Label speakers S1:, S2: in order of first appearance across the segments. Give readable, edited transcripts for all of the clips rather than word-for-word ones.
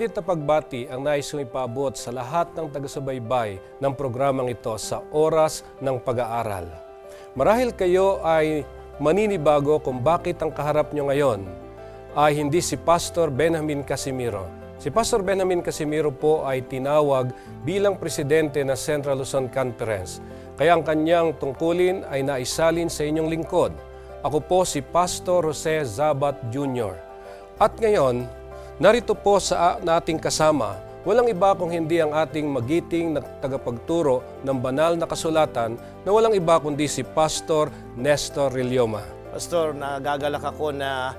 S1: Mainit na pagbati ang nais kong ipaabot sa lahat ng taga-subaybay ng programang ito sa oras ng pag-aaral. Marahil kayo ay maninibago kung bakit ang kaharap nyo ngayon ay hindi si Pastor Benjamin Casimiro. Si Pastor Benjamin Casimiro po ay tinawag bilang presidente ng Central Luzon Conference. Kaya ang kanyang tungkulin ay naisalin sa inyong lingkod. Ako po si Pastor Jose Zabat Jr. At ngayon, narito po sa nating kasama, walang iba kung hindi ang ating magiting na tagapagturo ng banal na kasulatan na walang iba kundi si Pastor Nestor Rillioma.
S2: Pastor, nagagalak ako na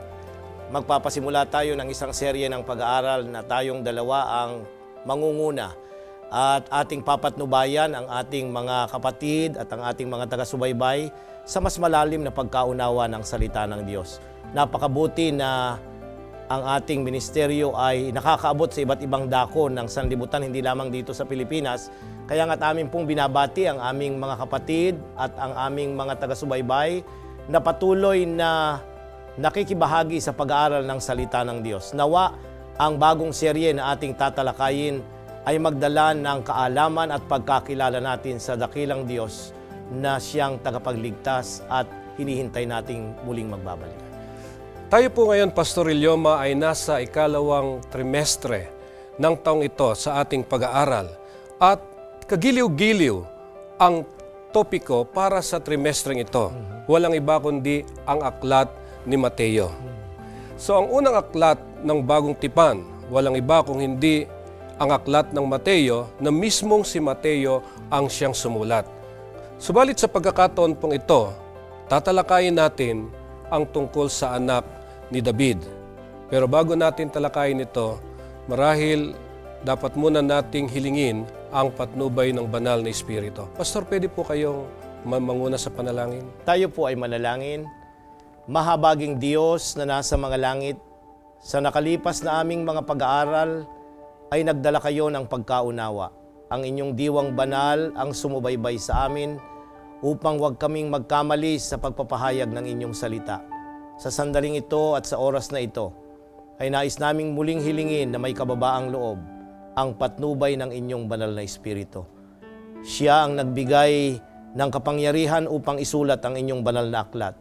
S2: magpapasimula tayo ng isang serye ng pag-aaral na tayong dalawa ang mangunguna at ating papatnubayan ang ating mga kapatid at ang ating mga taga-subaybay sa mas malalim na pagkaunawa ng salita ng Diyos. Napakabuti na ang ating ministeryo ay nakakaabot sa iba't ibang dako ng sanlibutan, hindi lamang dito sa Pilipinas. Kaya nga't amin pong binabati ang aming mga kapatid at ang aming mga taga-subaybay na patuloy na nakikibahagi sa pag-aaral ng salita ng Diyos. Nawa ang bagong serye na ating tatalakayin ay magdala ng kaalaman at pagkakilala natin sa dakilang Diyos na siyang tagapagligtas at hinihintay nating muling magbabalik.
S1: Tayo po ngayon, Pastor Rillioma, ay nasa ikalawang trimestre ng taong ito sa ating pag-aaral. At kagiliw-giliw ang topiko para sa trimestreng ito. Walang iba kundi ang aklat ni Mateo. So ang unang aklat ng Bagong Tipan, walang iba kung hindi ang aklat ng Mateo na mismong si Mateo ang siyang sumulat. Subalit sa pagkakataon pong ito, tatalakayin natin ang tungkol sa anak ni David. Pero bago natin talakayin ito, marahil dapat muna nating hilingin ang patnubay ng banal na Espiritu. Pastor, pwede po kayong manguna sa panalangin?
S2: Tayo po ay manalangin. Mahabaging Diyos na nasa mga langit, sa nakalipas na aming mga pag-aaral ay nagdala kayo ng pagkaunawa. Ang inyong diwang banal ang sumubaybay sa amin upang huwag kaming magkamali sa pagpapahayag ng inyong salita. Sa sandaling ito at sa oras na ito, ay nais naming muling hilingin na may kababaang loob ang patnubay ng inyong banal na Espiritu. Siya ang nagbigay ng kapangyarihan upang isulat ang inyong banal na aklat.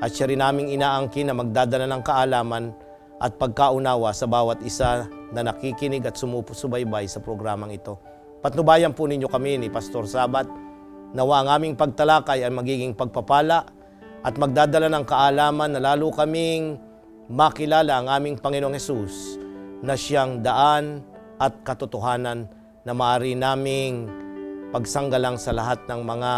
S2: At siya rin naming inaangkin na magdadala ng kaalaman at pagkaunawa sa bawat isa na nakikinig at sumusubaybay sa programang ito. Patnubayan po ninyo kami ni Pastor Sabat, nawa ang aming pagtalakay ay magiging pagpapala at magdadala ng kaalaman na lalo kaming makilala ang aming Panginoong Hesus na siyang daan at katotohanan na maaari naming pagsanggalang sa lahat ng mga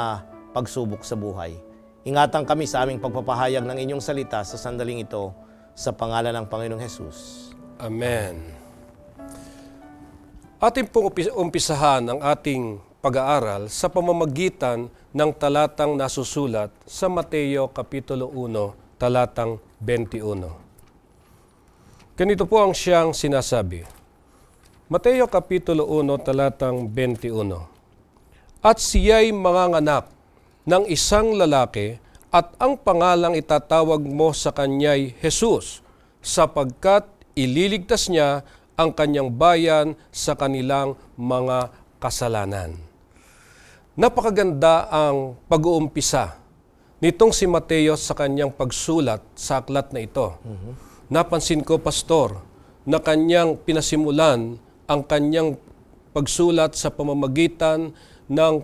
S2: pagsubok sa buhay. Ingatan kami sa aming pagpapahayag ng inyong salita sa sandaling ito sa pangalan ng Panginoong Hesus.
S1: Amen. Ating pong umpisahan ang ating pag-aaral sa pamamagitan ng talatang nasusulat sa Mateo Kapitulo 1, talatang 21. Ganito po ang siyang sinasabi. Mateo Kapitulo 1, talatang 21. At siya'y manganganak ng isang lalaki at ang pangalang itatawag mo sa kanya'y Jesus, sapagkat ililigtas niya ang kanyang bayan sa kanilang mga kasalanan. Napakaganda ang pag-uumpisa nitong si Mateo sa kanyang pagsulat sa aklat na ito. Napansin ko, Pastor, na kanyang pinasimulan ang kanyang pagsulat sa pamamagitan ng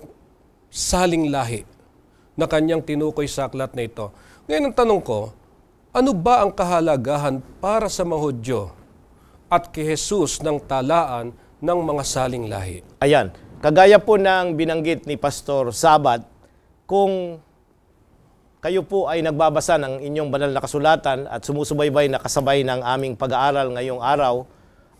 S1: saling lahi na kanyang tinukoy sa aklat na ito. Ngayon ang tanong ko, ano ba ang kahalagahan para sa mga Hudyo at kay Jesus ng talaan ng mga saling lahi?
S2: Ayan. Kagaya po ng binanggit ni Pastor Sabat, kung kayo po ay nagbabasa ng inyong banal na kasulatan at sumusubaybay na kasabay ng aming pag-aaral ngayong araw,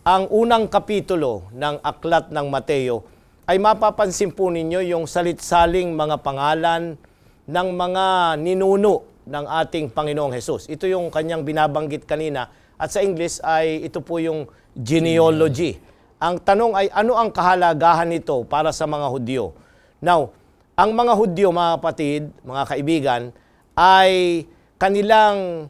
S2: ang unang kapitulo ng aklat ng Mateo ay mapapansin po ninyo yung salit-saling mga pangalan ng mga ninuno ng ating Panginoong Hesus. Ito yung kanyang binabanggit kanina at sa English ay ito po yung genealogy. Ang tanong ay ano ang kahalagahan nito para sa mga Hudyo? Now, ang mga Hudyo, mga kapatid, mga kaibigan, ay kanilang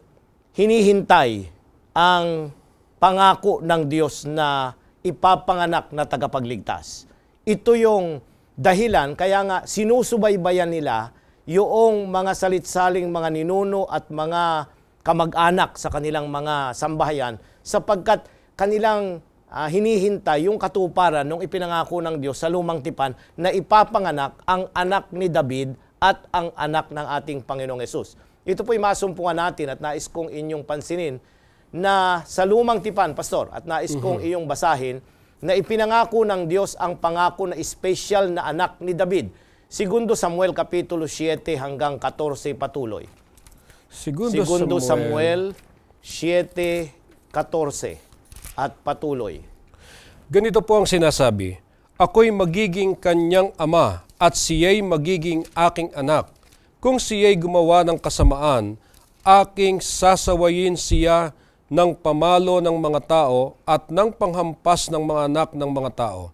S2: hinihintay ang pangako ng Diyos na ipapanganak na tagapagligtas. Ito yung dahilan, kaya nga sinusubaybayan nila yung mga salitsaling mga ninuno at mga kamag-anak sa kanilang mga sambahayan sapagkat kanilang hinihintay yung katuparan nung ipinangako ng Diyos sa lumang tipan na ipapanganak ang anak ni David at ang anak ng ating Panginoong Hesus. Ito po'y masumpungan natin at nais kong inyong pansinin na sa lumang tipan, Pastor, at nais kong iyong basahin na ipinangako ng Diyos ang pangako na special na anak ni David. Segundo Samuel Kapitulo 7 hanggang 14 patuloy. Segundo Samuel 7:14 at patuloy.
S1: Ganito po ang sinasabi, ako'y magiging kanyang ama at siya'y magiging aking anak. Kung siya'y gumawa ng kasamaan, aking sasawayin siya ng pamalo ng mga tao at ng panghampas ng mga anak ng mga tao.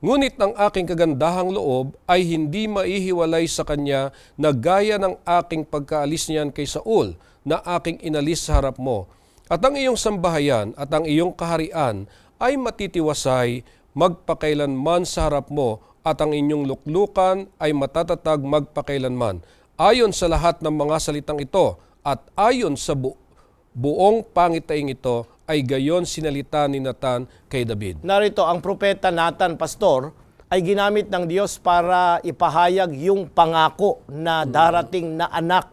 S1: Ngunit ang aking kagandahang loob ay hindi maihiwalay sa kanya na gaya ng aking pagkaalis niyan kay Saul na aking inalis sa harap mo. At ang iyong sambahayan at ang iyong kaharian ay matitiwasay magpakailanman sa harap mo at ang inyong luklukan ay matatatag magpakailanman. Ayon sa lahat ng mga salitang ito at ayon sa buong pangitaing ito ay gayon sinalita ni Nathan kay David.
S2: Narito, ang propeta Nathan, Pastor, ay ginamit ng Diyos para ipahayag yung pangako na darating na anak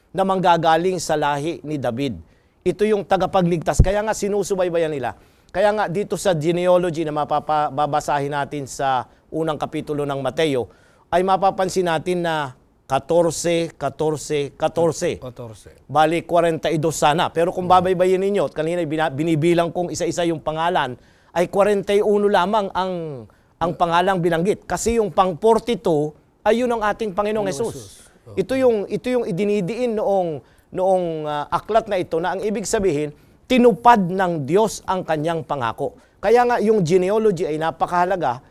S2: na manggagaling sa lahi ni David. Ito yung tagapagligtas. Kaya nga sinusubaybayan nila. Kaya nga dito sa genealogy na mapapabasahin natin sa unang kapitulo ng Mateo, ay mapapansin natin na 14. Bali, 42 sana. Pero kung babaybayin ninyo, at kanina binibilang kong isa-isa yung pangalan, ay 41 lamang ang pangalang binanggit. Kasi yung pang 42 ay yun ang ating Panginoong Hesus. Ito yung idinidiin noong aklat na ito na ang ibig sabihin, tinupad ng Diyos ang kanyang pangako. Kaya nga yung genealogy ay napakahalaga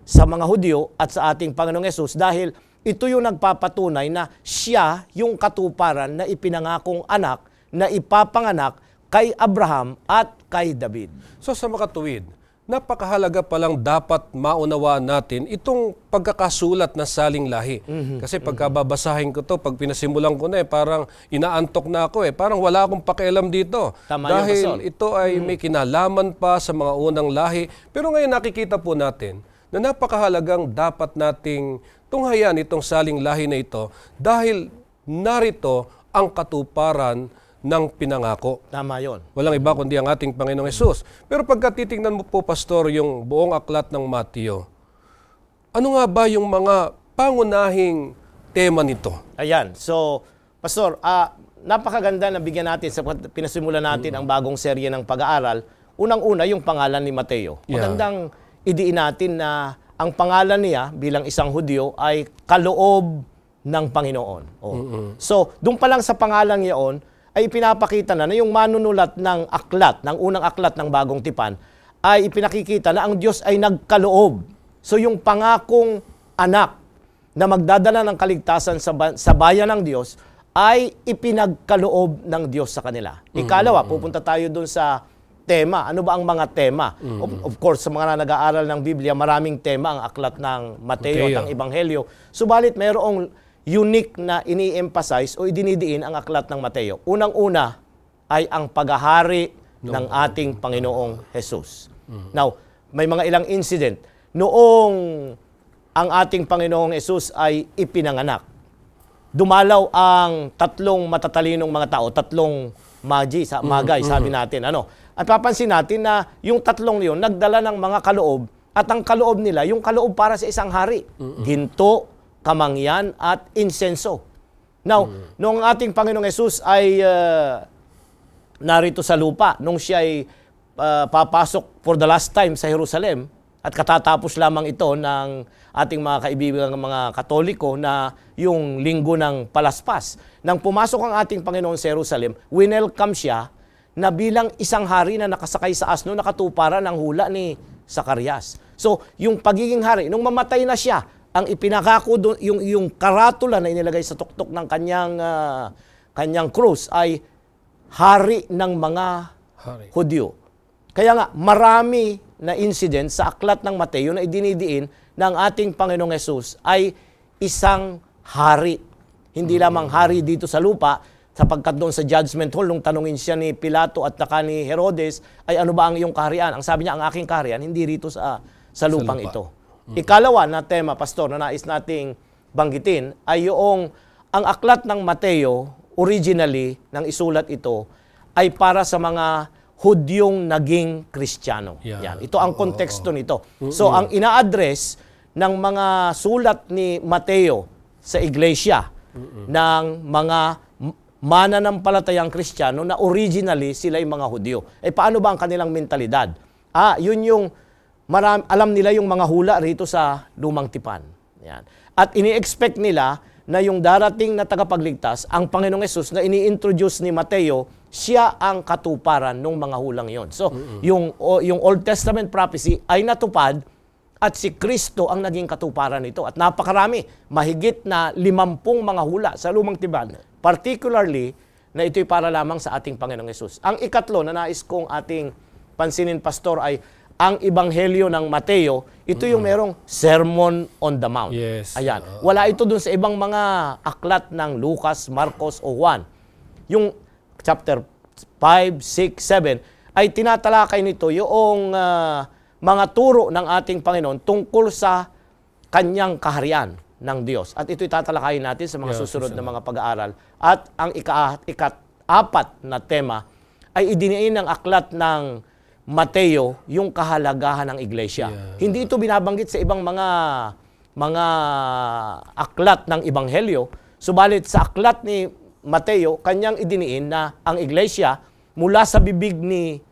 S2: sa mga Hudyo at sa ating Panginoong Hesus dahil ito yung nagpapatunay na siya yung katuparan na ipinangakong anak na ipapanganak kay Abraham at kay David.
S1: So sa makatuwid, napakahalaga palang dapat maunawaan natin itong pagkakasulat na saling lahi. Kasi pagkababasahin ko to, pag pinasimulan ko na parang inaantok na ako parang wala akong pakialam dito.
S2: Tama
S1: dahil ito ay may kinalaman pa sa mga unang lahi. Pero ngayon nakikita po natin na napakahalagang dapat nating tunghayan itong saling lahi na ito dahil narito ang katuparan ng pinangako.
S2: Tama yun.
S1: Walang iba kundi ang ating Panginoong Hesus. Pero pagka titingnan mo po, Pastor, yung buong aklat ng Mateo, ano nga ba yung mga pangunahing tema nito?
S2: Ayan. So, Pastor, napakaganda na bigyan natin sa pinasimulan natin ang bagong serye ng pag-aaral. Unang-una, yung pangalan ni Mateo. Magandang idiin natin na ang pangalan niya bilang isang Hudyo ay kaloob ng Panginoon. So, doon pa lang sa pangalan niyaon, ay pinapakita na yung manunulat ng aklat, ng unang aklat ng bagong tipan, ay ipinakikita na ang Diyos ay nagkaloob. So yung pangakong anak na magdadala ng kaligtasan sa bayan ng Diyos ay ipinagkaloob ng Diyos sa kanila. Ikalawa, pupunta tayo dun sa tema. Ano ba ang mga tema? Of course, sa mga nag-aaral ng Biblia, maraming tema ang aklat ng Mateo at ang Ebanghelyo. Subalit mayroong unique na ini-emphasize o idinidiin ang aklat ng Mateo. Unang-una ay ang paghahari ng ating Panginoong Hesus. Now, may mga ilang incident. Noong ang ating Panginoong Hesus ay ipinanganak, dumalaw ang tatlong matatalinong mga tao, tatlong magay, sabi natin. At papansin natin na yung tatlong yun, nagdala ng mga kaloob, at ang kaloob nila, yung kaloob para sa isang hari. Ginto, kamangyan, at insenso. Now, nung ating Panginoong Hesus ay narito sa lupa, nung siya ay papasok for the last time sa Jerusalem, at katatapos lamang ito ng ating mga kaibigang mga Katoliko na yung linggo ng Palaspas. Nang pumasok ang ating Panginoon sa Jerusalem, winelcome siya na bilang isang hari na nakasakay sa asno, nakatuparan ng hula ni Zacarias. So, yung pagiging hari, nung mamatay na siya, ang ipinakako doon, yung karatula na inilagay sa tuktok ng kanyang krus ay hari ng mga Hudyo. Kaya nga, marami na incident sa aklat ng Mateo na idinidiin ng ating Panginoong Hesus ay isang hari. Hindi lamang hari dito sa lupa, sapagkat doon sa judgment hall, nung tanungin siya ni Pilato at saka ni Herodes, ay ano ba ang iyong kaharian? Ang sabi niya, ang aking kaharian, hindi rito sa lupang ito. Ikalawa na tema, Pastor, na nais nating banggitin, ay yung ang aklat ng Mateo, originally, nang isulat ito, ay para sa mga Hudyong naging Kristiyano. Yan. Ito ang konteksto nito. So, ang ina-address ng mga sulat ni Mateo sa iglesia ng mga mananampalatayang Kristiyano na originally sila ay mga Hudyo. Paano ba ang kanilang mentalidad? Yun yung alam nila yung mga hula rito sa Lumang Tipan. Yan. At ini-expect nila na yung darating na tagapagligtas, ang Panginoong Hesus na ini-introduce ni Mateo, siya ang katuparan ng mga hulang yon. So, yung Old Testament prophecy ay natupad at si Kristo ang naging katuparan nito. At napakarami, mahigit na 50 mga hula sa Lumang Tipan. Particularly, na ito'y para lamang sa ating Panginoong Hesus. Ang ikatlo na nais kong ating pansinin, Pastor, ay ang Ebanghelyo ng Mateo, ito yung merong Sermon on the Mount.
S1: Yes.
S2: Ayan. Wala ito dun sa ibang mga aklat ng Lucas, Marcos o Juan. Yung chapter 5, 6, 7 ay tinatalakay nito yung mga turo ng ating Panginoon tungkol sa kanyang kaharian ng Diyos. At ito'y tatalakayin natin sa mga susunod na mga pag-aaral. At ang ika-apat na tema ay idiniin ng aklat ng Mateo yung kahalagahan ng iglesia. Hindi ito binabanggit sa ibang mga aklat ng Ebanghelyo, subalit sa aklat ni Mateo, kanyang idiniin na ang iglesia mula sa bibig ni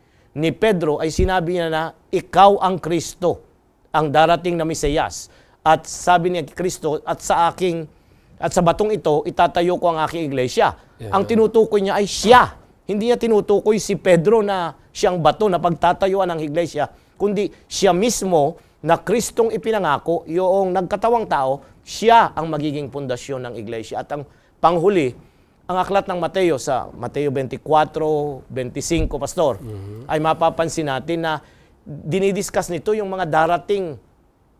S2: Pedro ay sinabi niya na ikaw ang Kristo, ang darating na Mesiyas. At sabi ni Kristo, at sa batong ito itatayo ko ang aking iglesia. Ang tinutukoy niya ay siya. Hindi niya tinutukoy si Pedro na siyang bato na pagtatayuan ng iglesia, kundi siya mismo na Kristong ipinangako, yung nagkatawang tao, siya ang magiging pundasyon ng iglesia. At ang panghuli, ang aklat ng Mateo sa Mateo 24, 25, Pastor, ay mapapansin natin na dinidiscuss nito yung mga darating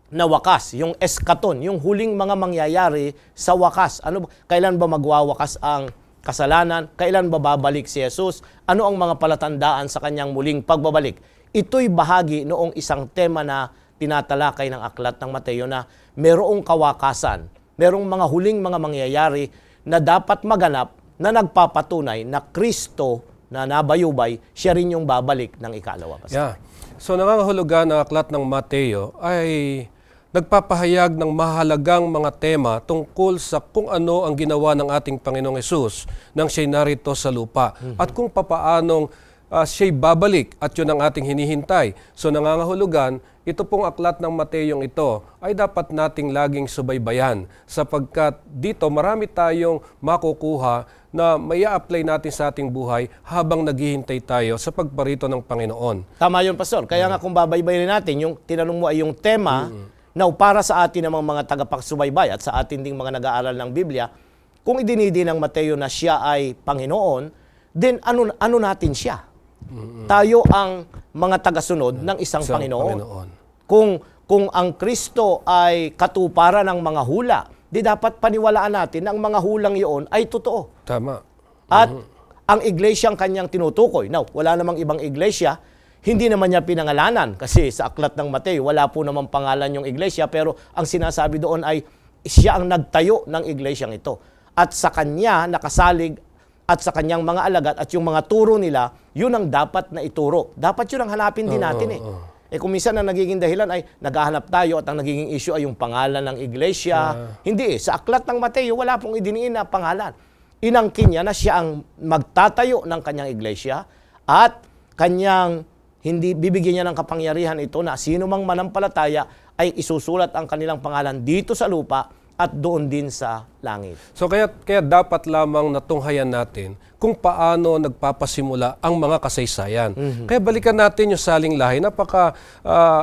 S2: na wakas, yung eskaton, yung huling mga mangyayari sa wakas. Kailan ba magwawakas ang kasalanan? Kailan ba babalik si Jesus? Ano ang mga palatandaan sa kanyang muling pagbabalik? Ito'y bahagi noong isang tema na tinatalakay ng aklat ng Mateo na merong kawakasan, merong mga huling mga mangyayari na dapat maganap na nagpapatunay na Kristo na nabayubay, siya rin yung babalik ng ikalawa.
S1: So nangangahulugan ng aklat ng Mateo ay nagpapahayag ng mahalagang mga tema tungkol sa kung ano ang ginawa ng ating Panginoong Hesus nang siya'y narito sa lupa at kung papaanong siya'y babalik at yun ang ating hinihintay. So nangangahulugan, ito pong aklat ng Mateo ito ay dapat nating laging subaybayan sapagkat dito marami tayong makukuha na maya-apply natin sa ating buhay habang naghihintay tayo sa pagparito ng Panginoon.
S2: Tama yun, Pastor. Kaya nga kung babaybayin natin, yung tinanong mo ay yung tema na para sa atin namang mga tagapagsubaybay at sa atin ding mga nag-aaral ng Biblia, kung idinidi ng Mateo na siya ay Panginoon, then ano natin siya? Tayo ang mga tagasunod ng isang Panginoon. Kung ang Kristo ay katuparan ng mga hula, di dapat paniwalaan natin na ang mga hulang iyon ay totoo.
S1: Tama.
S2: At ang iglesyang kanyang tinutukoy, now, wala namang ibang iglesia, hindi naman niya pinangalanan kasi sa aklat ng Mateo, wala po namang pangalan yung iglesia, pero ang sinasabi doon ay siya ang nagtayo ng iglesyang ito. At sa kanya nakasalig at sa kanyang mga alagad at yung mga turo nila, yun ang dapat na ituro. Dapat yun ang hanapin din natin kung minsan na nagiging dahilan ay naghahanap tayo at ang nagiging issue ay yung pangalan ng iglesia. Hindi sa aklat ng Mateo, wala pong idiniin na pangalan. Inangkin niya na siya ang magtatayo ng kanyang iglesia at kanyang hindi bibigyan niya ng kapangyarihan ito na sino mang manampalataya ay isusulat ang kanilang pangalan dito sa lupa at doon din sa langit.
S1: So kaya dapat lamang natunghayan natin kung paano nagpapasimula ang mga kasaysayan. Kaya balikan natin yung saling lahi.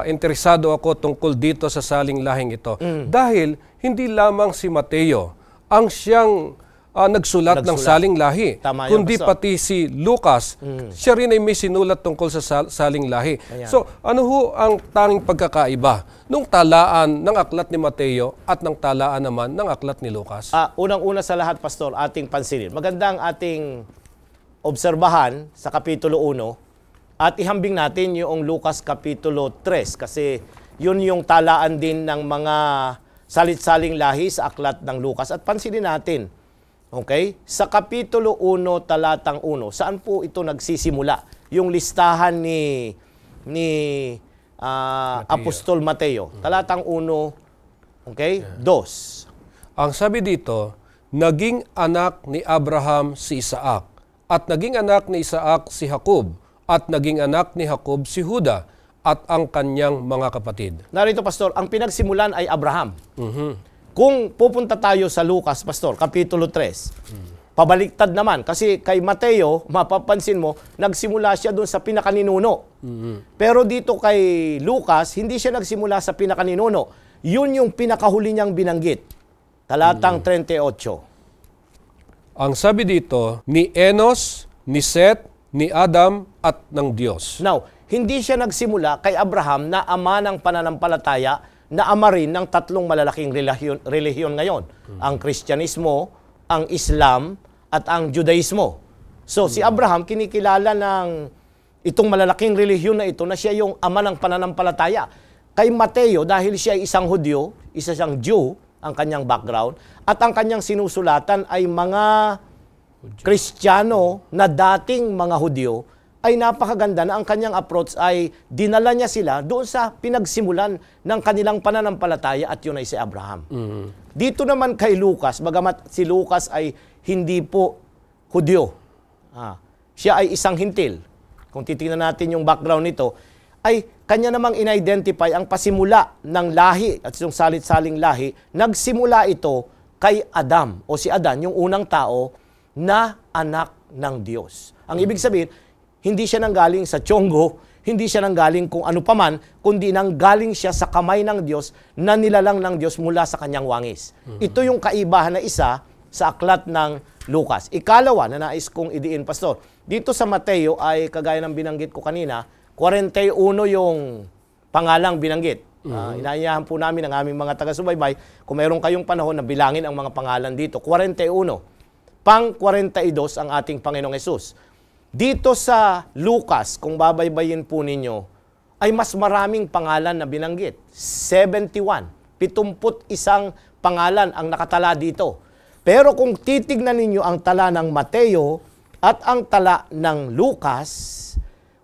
S1: Interesado ako tungkol dito sa saling lahing ito. Dahil hindi lamang si Mateo ang siyang nagsulat ng saling lahi,
S2: Tama yun,
S1: kundi
S2: Pastor.
S1: pati si Lucas, siya rin ay may sinulat tungkol sa saling lahi.
S2: Ayan.
S1: So, ano ho ang tanging pagkakaiba nung talaan ng aklat ni Mateo at ng talaan naman ng aklat ni Lucas?
S2: Unang-una sa lahat, Pastor, ating pansinin. Maganda ang ating obserbahan sa Kapitulo 1 at ihambing natin yung Lucas Kapitulo 3 kasi yun yung talaan din ng mga salit-saling lahi sa aklat ng Lucas. At pansinin natin, okay? Sa Kapitulo 1, talatang 1, saan po ito nagsisimula? Yung listahan ni Apostol Mateo. Talatang 1, okay? 2.
S1: Ang sabi dito, naging anak ni Abraham si Isaac, at naging anak ni Isaac si Jacob, at naging anak ni Jacob si Juda, at ang kanyang mga kapatid.
S2: Narito, Pastor, ang pinagsimulan ay Abraham. Kung pupunta tayo sa Lucas, Pastor, Kapitulo 3, pabaliktad naman. Kasi kay Mateo, mapapansin mo, nagsimula siya doon sa pinakaninuno. Pero dito kay Lucas, hindi siya nagsimula sa pinakaninuno. Yun yung pinakahuli niyang binanggit. Talatang 38.
S1: Ang sabi dito, ni Enos, ni Seth, ni Adam, at ng Diyos.
S2: Now, hindi siya nagsimula kay Abraham na ama ng pananampalataya, na ama rin ng tatlong malalaking relihiyon ngayon. Ang Kristyanismo, ang Islam, at ang Judaismo. So, si Abraham kinikilala ng itong malalaking relihiyon na ito na siya yung ama ng pananampalataya. Kay Mateo, dahil siya ay isang Hudyo, isa siyang Jew, ang kanyang background, at ang kanyang sinusulatan ay mga Kristiyano na dating mga Hudyo, ay napakaganda na ang kanyang approach ay dinala niya sila doon sa pinagsimulan ng kanilang pananampalataya at yun ay si Abraham. Dito naman kay Lucas, bagamat si Lucas ay hindi po Hudyo. Siya ay isang hintil. Kung titingnan natin yung background nito, ay kanya namang in-identify ang pasimula ng lahi at yung salit-saling lahi, nagsimula ito kay Adam o si Adan, yung unang tao na anak ng Diyos. Ang ibig sabihin, hindi siya nanggaling sa tiyonggo, hindi siya nanggaling kung ano paman, kundi nanggaling siya sa kamay ng Diyos na nilalang ng Diyos mula sa kanyang wangis. Ito yung kaibahan na isa sa aklat ng Lucas. Ikalawa na nais kong idiin, Pastor. Dito sa Mateo ay kagaya ng binanggit ko kanina, 41 yung pangalang binanggit. Inaanyahan po namin ang aming mga taga-subaybay, kung mayroon kayong panahon na bilangin ang mga pangalan dito. 41. Pang-42 ang ating Panginoong Hesus. Dito sa Lucas, kung babaybayin po ninyo, ay mas maraming pangalan na binanggit. 71. 71 pangalan ang nakatala dito. Pero kung titignan ninyo ang tala ng Mateo at ang tala ng Lucas,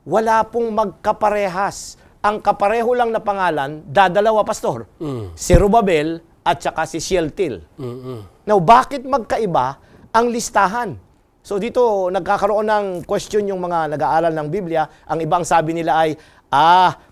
S2: wala pong magkaparehas. Ang kapareho lang na pangalan, dadalawa, Pastor. Si Rubabel at saka si Shealtiel. Now, bakit magkaiba ang listahan? So dito, nagkakaroon ng question yung mga nag-aaral ng Biblia. Ang ibang sabi nila ay,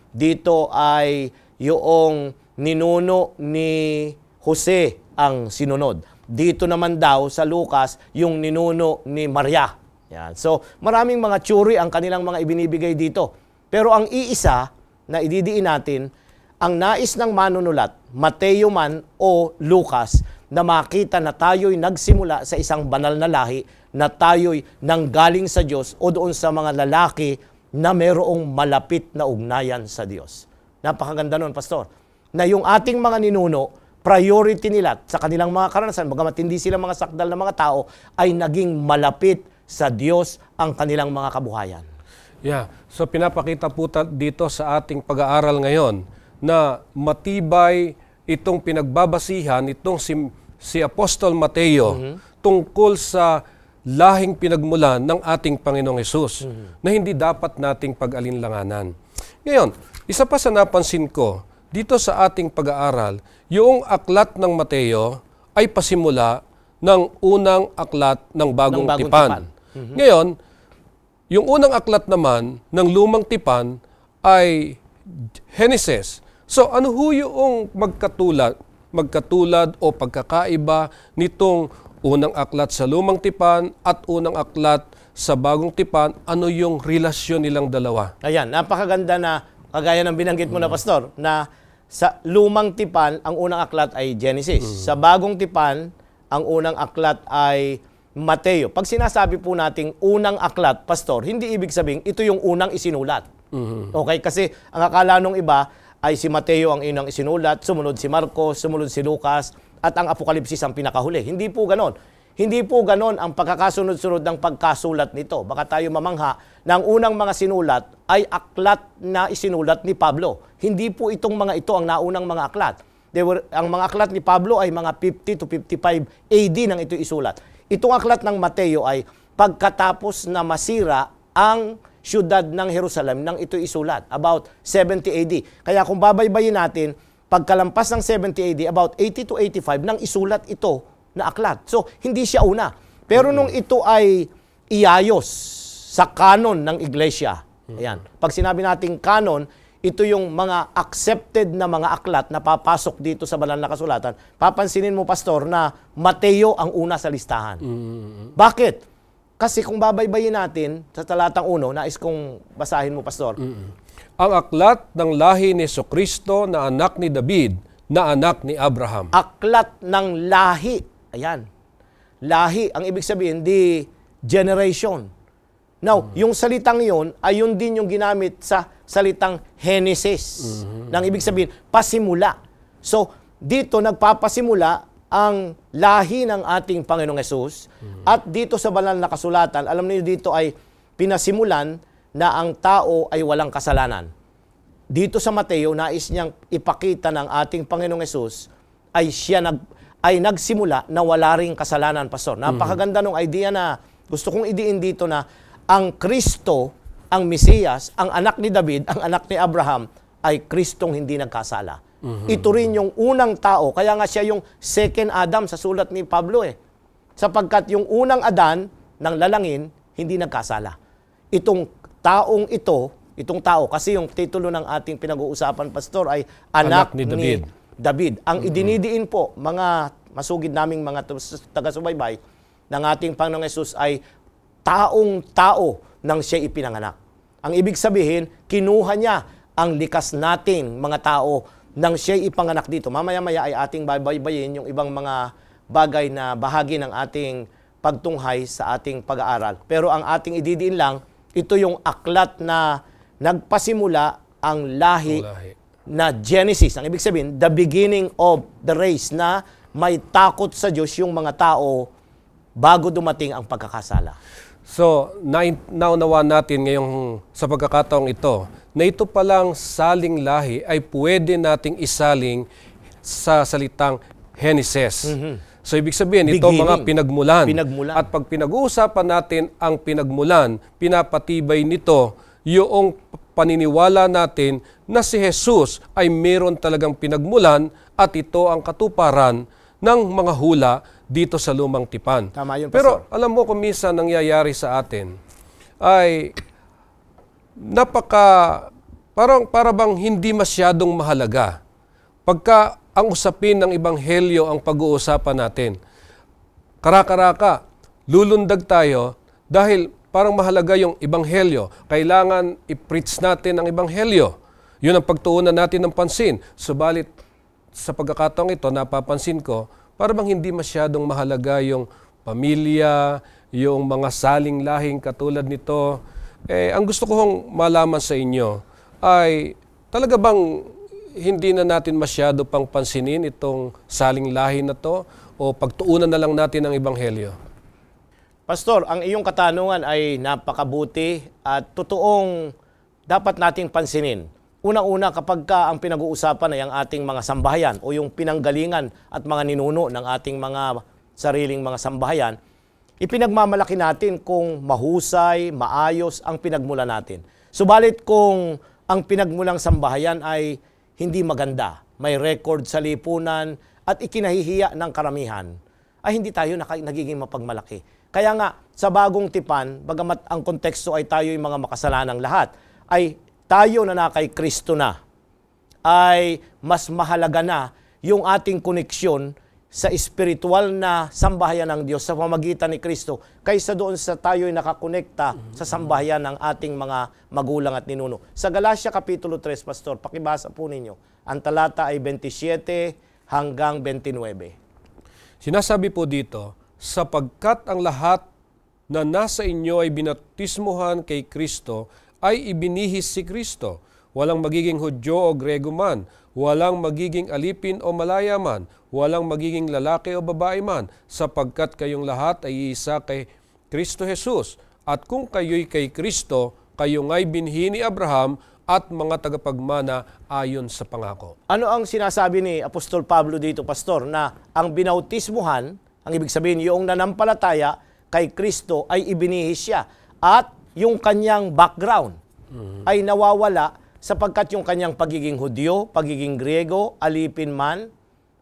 S2: dito ay yung ninuno ni Jose ang sinunod. Dito naman daw sa Lucas, yung ninuno ni Maria. Yan. So maraming mga theory ang kanilang mga ibinibigay dito. Pero ang iisa na ididiin natin, ang nais ng manunulat, Mateo man o Lucas, na makita na tayo'y nagsimula sa isang banal na lahi, na tayo'y nanggaling sa Diyos o doon sa mga lalaki na mayroong malapit na ugnayan sa Diyos. Napakaganda nun, Pastor. Na yung ating mga ninuno, priority nila sa kanilang mga karanasan, bagamat hindi sila mga sakdal na mga tao, ay naging malapit sa Diyos ang kanilang mga kabuhayan.
S1: Yeah. So pinapakita po dito sa ating pag-aaral ngayon na matibay itong pinagbabasihan itong si Apostol Mateo tungkol sa lahing pinagmulan ng ating Panginoong Hesus na hindi dapat nating pag-alinlanganan. Ngayon, isa pa sa napansin ko, dito sa ating pag-aaral, yung aklat ng Mateo ay pasimula ng unang aklat ng Bagong Tipan. Ngayon, yung unang aklat naman ng Lumang Tipan ay Genesis. So ano ho yung magkatulad o pagkakaiba nitong unang aklat sa Lumang Tipan at unang aklat sa Bagong Tipan, ano yung relasyon nilang dalawa?
S2: Ayan, napakaganda na, kagaya ng binanggit mo na, Pastor, na sa Lumang Tipan, ang unang aklat ay Genesis. Sa Bagong Tipan, ang unang aklat ay Mateo. Pag sinasabi po nating unang aklat, Pastor, hindi ibig sabihin ito yung unang isinulat. Okay? Kasi ang akala nung iba ay si Mateo ang unang isinulat, sumunod si Marcos, sumunod si Lucas, at ang Apokalipsis ang pinakahuli. Hindi po ganon. Hindi po ganon ang pagkakasunod-sunod ng pagkasulat nito. Baka tayo mamangha na ang unang mga sinulat ay aklat na isinulat ni Pablo. Hindi po itong mga ito ang naunang mga aklat. Ang mga aklat ni Pablo ay mga 50 to 55 AD nang ito isulat. Itong aklat ng Mateo ay pagkatapos na masira ang siyudad ng Jerusalem nang ito isulat, about 70 AD. Kaya kung babaybayin natin, pagkalampas ng 70 AD, about 80 to 85 nang isulat ito na aklat. So, hindi siya una. Pero nung ito ay iayos sa kanon ng iglesia, ayan, pag sinabi nating kanon, ito yung mga accepted na mga aklat na papasok dito sa banal na kasulatan. Papansinin mo, Pastor, na Mateo ang una sa listahan. Bakit? Kasi kung babaybayin natin sa talatang 1, nais kong basahin mo, Pastor.
S1: Ang aklat ng lahi ni Jesucristo na anak ni David, na anak ni Abraham.
S2: Aklat ng lahi. Ayan. Lahi, ang ibig sabihin, di generation. Now, yung salitang yon ay yun din yung ginamit sa salitang Genesis. Nang ibig sabihin, pasimula. So, dito nagpapasimula ang lahi ng ating Panginoong Hesus. At dito sa banal na kasulatan, alam niyo dito ay pinasimulan na ang tao ay walang kasalanan. Dito sa Mateo, nais niyang ipakita ng ating Panginoong Hesus ay nagsimula na wala ring kasalanan, Pastor. Napakaganda ng idea na gusto kong idiin dito na ang Kristo, ang Mesiyas, ang anak ni David, ang anak ni Abraham, ay Kristong hindi nagkasala. Ito rin yung unang tao, kaya nga siya yung second Adam sa sulat ni Pablo Sapagkat yung unang Adan ng lalangin, hindi nagkasala. Itong itong tao, kasi yung titulo ng ating pinag-uusapan, Pastor, ay anak ni David. Ang idinidiin po, mga masugid naming mga taga-subaybay ng ating Panginoong Hesus ay taong-tao nang siya ipinanganak. Ang ibig sabihin, kinuha niya ang likas nating mga tao nang siya ipanganak dito. Mamaya-maya ay ating baybayin yung ibang mga bagay na bahagi ng ating pagtunghay sa ating pag-aaral. Pero ang ating ididiin lang, ito yung aklat na nagpasimula ang lahi na Genesis. Ang ibig sabihin, the beginning of the race, na may takot sa Diyos yung mga tao bago dumating ang pagkakasala.
S1: So, naunawa natin ngayong sa pagkakataong ito, na ito palang saling lahi ay pwede nating isaling sa salitang Genesis. So, ibig sabihin, ito mga pinagmulan. At pag pinag-uusapan natin ang pinagmulan, pinapatibay nito yung paniniwala natin na si Jesus ay meron talagang pinagmulan at ito ang katuparan ng mga hula dito sa lumang tipan.
S2: Tama yun,
S1: Pero alam mo kung minsan nangyayari sa atin ay para bang hindi masyadong mahalaga. Pagka ang usapin ng Ebanghelyo ang pag-uusapan natin, karaka-raka, lulundag tayo dahil parang mahalaga yung Ebanghelyo. Kailangan i-preach natin ang Ebanghelyo. Yun ang pagtuunan natin ng pansin. Subalit, sa pagkakataong ito, napapansin ko, para bang hindi masyadong mahalaga yung pamilya, yung mga saling lahing katulad nito. Ang gusto kong malaman sa inyo ay talaga bang hindi na natin masyado pang pansinin itong saling lahi na to o pagtuunan na lang natin ang Ebanghelyo?
S2: Pastor, ang iyong katanungan ay napakabuti at totoong dapat nating pansinin. Unang-una, kapag ang pinag-uusapan ay ang ating mga sambahayan o yung pinanggalingan at mga ninuno ng ating mga sariling mga sambahayan, ipinagmamalaki natin kung mahusay, maayos ang pinagmula natin. Subalit kung ang pinagmulang sambahayan ay hindi maganda, may record sa lipunan at ikinahihiya ng karamihan, ay hindi tayo nagiging mapagmalaki. Kaya nga, sa bagong tipan, bagamat ang konteksto ay tayo yung mga makasalanang lahat, ay tayo na kay Kristo na, ay mas mahalaga na yung ating koneksyon sa espiritual na sambahayan ng Diyos sa pamagitan ni Kristo kaysa doon sa tayo'y nakakonekta sa sambahayan ng ating mga magulang at ninuno. Sa Galatia Kapitulo 3, Pastor, pakibasa po ninyo. Ang talata ay 27 hanggang 29.
S1: Sinasabi po dito, sapagkat ang lahat na nasa inyo ay binaptismuhan kay Kristo, ay ibinihis si Kristo. Walang magiging Hudyo o Grego man, walang magiging alipin o malaya man, walang magiging lalaki o babae man, sapagkat kayong lahat ay iisa kay Kristo Jesus. At kung kayo'y kay Kristo, kayo nga'y binhi ni Abraham at mga tagapagmana ayon sa pangako.
S2: Ano ang sinasabi ni Apostol Pablo dito, Pastor, na ang binautismuhan, ang ibig sabihin yung nanampalataya kay Kristo ay ibinihis siya at yung kanyang background ay nawawala sapagkat yung kanyang pagiging Hudyo, pagiging Griego, alipin man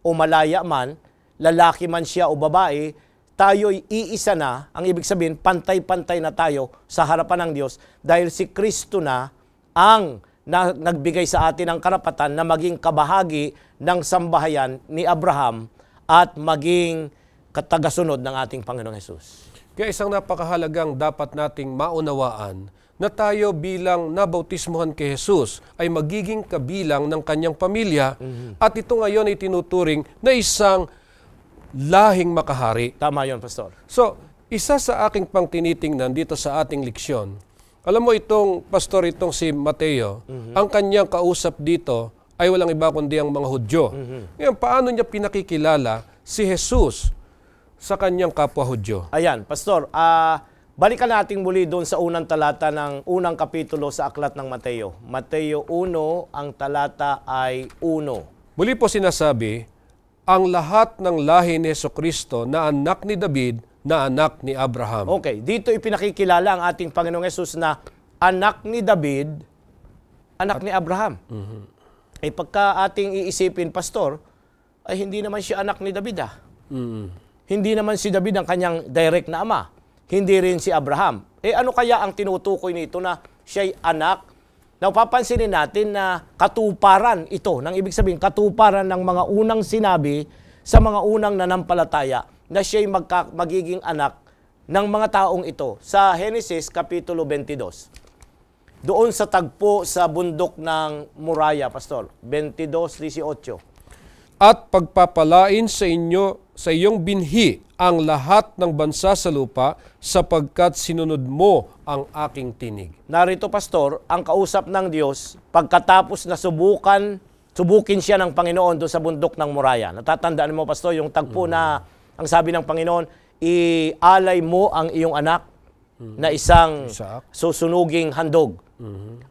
S2: o malaya man, lalaki man siya o babae, tayo'y iisa na, ang ibig sabihin, pantay-pantay na tayo sa harapan ng Diyos dahil si Kristo na ang nagbigay sa atin ng karapatan na maging kabahagi ng sambahayan ni Abraham at maging katagasunod ng ating Panginoong Hesus.
S1: Kaya isang napakahalagang dapat nating maunawaan na tayo bilang nabautismuhan kay Jesus ay magiging kabilang ng kanyang pamilya at ito ngayon ay tinuturing na isang lahing makahari.
S2: Tama yon, Pastor.
S1: So, isa sa aking pang tinitingnan dito sa ating leksyon, alam mo itong pastor, itong si Mateo, ang kanyang kausap dito ay walang iba kundi ang mga Hudyo. Ngayon, paano niya pinakikilala si Jesus sa kanyang kapwa Hudyo?
S2: Ayan, Pastor, balikan natin muli doon sa unang talata ng unang kapitulo sa Aklat ng Mateo. Mateo 1, ang talata ay 1.
S1: Muli po sinasabi, ang lahat ng lahi ni Jesucristo na anak ni David, na anak ni Abraham.
S2: Okay, dito ipinakikilala ang ating Panginoong Hesus na anak ni David, anak ni Abraham. Eh pagka ating iisipin, Pastor, ay hindi naman siya anak ni David Hindi naman si David ang kanyang direct na ama. Hindi rin si Abraham. Eh ano kaya ang tinutukoy nito na siya'y anak? Napapansinin natin na katuparan ito. Nang ibig sabihin, katuparan ng mga unang sinabi sa mga unang nanampalataya na siya'y magiging anak ng mga taong ito. Sa Genesis Kapitulo 22. Doon sa tagpo sa bundok ng Moriah, Pastor. 22:18.
S1: At pagpapalain sa iyong binhi ang lahat ng bansa sa lupa sapagkat sinunod mo ang aking tinig.
S2: Narito, Pastor, ang kausap ng Diyos pagkatapos na subukin siya ng Panginoon doon sa bundok ng Moriah. Natatandaan mo, Pastor, yung tagpo na ang sabi ng Panginoon, ialay mo ang iyong anak na isang susunuging handog.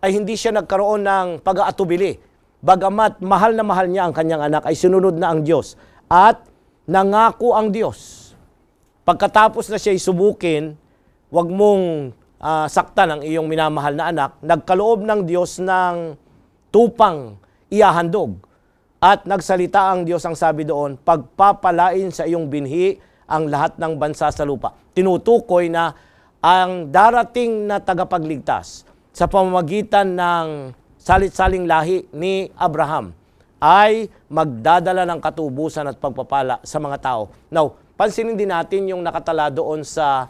S2: Ay hindi siya nagkaroon ng pag-aatubili. Bagamat mahal na mahal niya ang kanyang anak, ay sinunod na ang Diyos. At nangako ang Diyos. Pagkatapos na siya subukin, wag mong saktan ang iyong minamahal na anak, nagkaloob ng Diyos ng tupang ihahandog. At nagsalita ang Diyos, ang sabi doon, pagpapalain sa iyong binhi ang lahat ng bansa sa lupa. Tinutukoy na ang darating na tagapagligtas sa pamamagitan ng salit-saling lahi ni Abraham ay magdadala ng katubusan at pagpapala sa mga tao. Now, pansinin din natin yung nakatala doon sa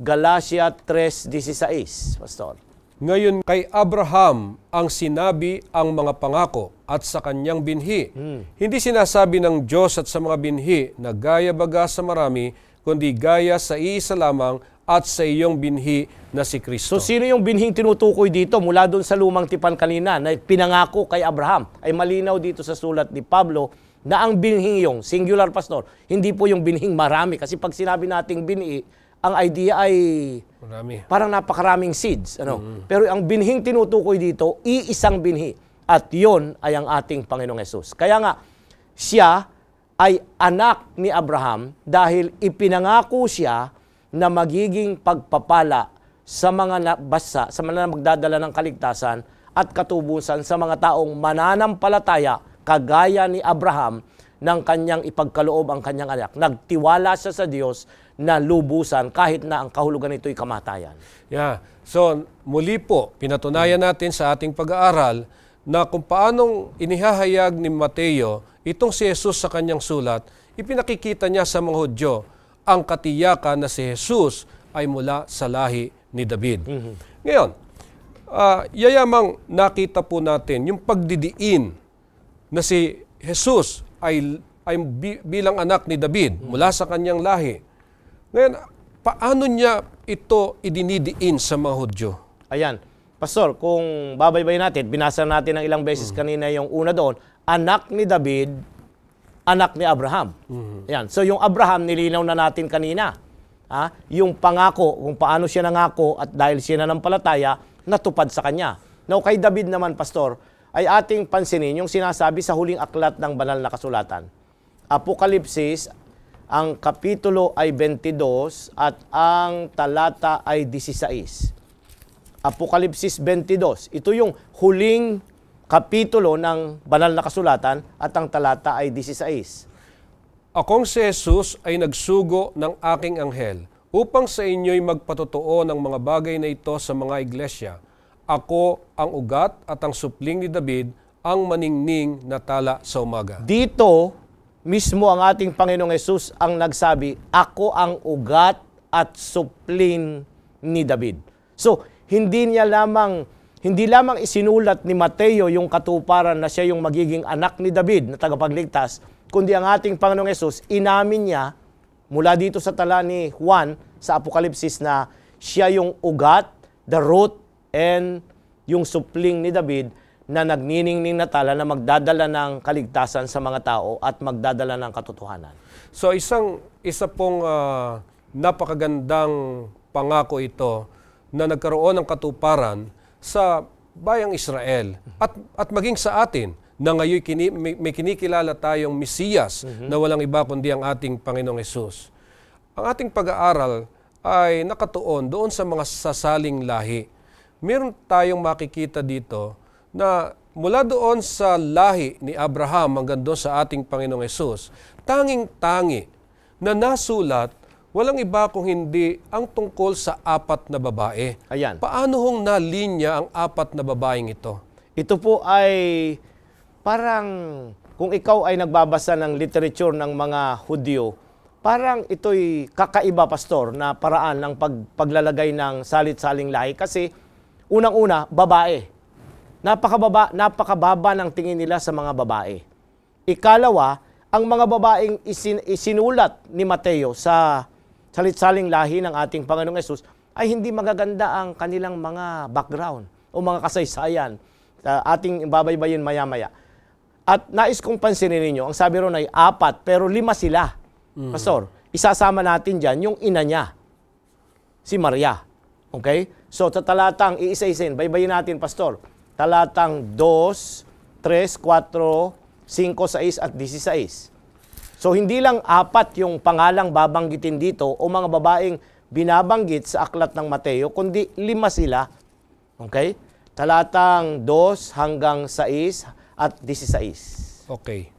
S2: Galatia 3:16, Pastor.
S1: Ngayon kay Abraham ang sinabi ang mga pangako at sa kanyang binhi. Hindi sinasabi ng Diyos at sa mga binhi na gaya baga sa marami, kundi gaya sa iisa lamang at sa iyong binhi na si Kristo.
S2: So sino yung binhing tinutukoy dito mula doon sa lumang tipan kanina na pinangako kay Abraham? Ay malinaw dito sa sulat ni Pablo na ang binhing yung singular, Pastor, hindi po yung binhing marami. Kasi pag sinabi nating binhi, ang idea ay
S1: marami.
S2: Parang napakaraming seeds. Pero ang binhing tinutukoy dito, iisang binhi. At yon ay ang ating Panginoong Hesus. Kaya nga, siya ay anak ni Abraham dahil ipinangako siya na magiging pagpapala sa mga basa, sa mga magdadala ng kaligtasan at katubusan sa mga taong mananampalataya kagaya ni Abraham ng kanyang ipagkaloob ang kanyang anak. Nagtiwala siya sa Diyos na lubusan kahit na ang kahulugan nito'y kamatayan.
S1: Yeah. So, muli po, pinatunayan natin sa ating pag-aaral na kung paanong inihahayag ni Mateo itong si Jesus sa kanyang sulat, ipinakikita niya sa mga Hudyo ang katiyakan na si Jesus ay mula sa lahi ni David. Ngayon, yayamang nakita po natin yung pagdidiin na si Jesus ay ay bilang anak ni David mula sa kanyang lahi. Ngayon, paano niya ito idinidiin sa mga Hudyo?
S2: Ayan. Pastor, kung babaybayin natin, binasa natin ng ilang beses kanina yung una doon, anak ni David, anak ni Abraham. Ayan. So yung Abraham, nilinaw na natin kanina. Yung pangako, kung paano siya nangako at dahil siya nanampalataya, natupad sa kanya. Now, kay David naman, Pastor, ay ating pansinin yung sinasabi sa huling aklat ng banal na kasulatan. Apokalipsis, ang kapitulo ay 22 at ang talata ay 16. Apokalipsis 22. Ito yung huling kapitulo ng banal na kasulatan at ang talata ay 16.
S1: Akong si Jesus ay nagsugo ng aking anghel upang sa inyo'y magpatotoo ng mga bagay na ito sa mga iglesia. Ako ang ugat at ang supling ni David, ang maningning na tala sa umaga.
S2: Dito, mismo ang ating Panginoong Jesus ang nagsabi, ako ang ugat at supling ni David. So, hindi lamang isinulat ni Mateo yung katuparan na siya yung magiging anak ni David na tagapagligtas, kundi ang ating Panginoong Hesus, inamin niya mula dito sa tala ni Juan sa Apokalipsis na siya yung ugat, the root, and yung supling ni David na nagniningning na tala na magdadala ng kaligtasan sa mga tao at magdadala ng katotohanan.
S1: So isa pong napakagandang pangako ito na nagkaroon ng katuparan sa bayang Israel at maging sa atin na ngayon may kinikilala tayong Mesiyas na walang iba kundi ang ating Panginoong Hesus. Ang ating pag-aaral ay nakatuon doon sa mga sasaling lahi. Meron tayong makikita dito na mula doon sa lahi ni Abraham hanggang doon sa ating Panginoong Hesus, tanging-tangi na nasulat walang iba kung hindi ang tungkol sa 4 na babae.
S2: Ayan.
S1: Paano hong nalinya ang 4 na babaeng ito?
S2: Ito po ay parang kung ikaw ay nagbabasa ng literature ng mga Hudyo, parang ito'y kakaiba, Pastor, na paraan ng paglalagay ng salit-saling lahi. Kasi unang-una, babae. Napakababa ng tingin nila sa mga babae. Ikalawa, ang mga babaeng isinulat ni Mateo sa salit-saling lahi ng ating Panginoong Hesus ay hindi magaganda ang kanilang mga background o mga kasaysayan. Ating babaybayin maya-maya. At nais kong pansinin ninyo, ang sabi ron ay 4, pero 5 sila. Pastor, isasama natin dyan yung ina niya, si Maria. Okay? So, sa talatang iisa-isin, baybayin natin, Pastor. Talatang 2, 3, 4, 5, 6 at 16. So, hindi lang 4 yung pangalang babanggitin dito o mga babaeng binabanggit sa aklat ng Mateo, kundi 5 sila. Okay? Talatang 2 hanggang 6 at 16.
S1: Okay.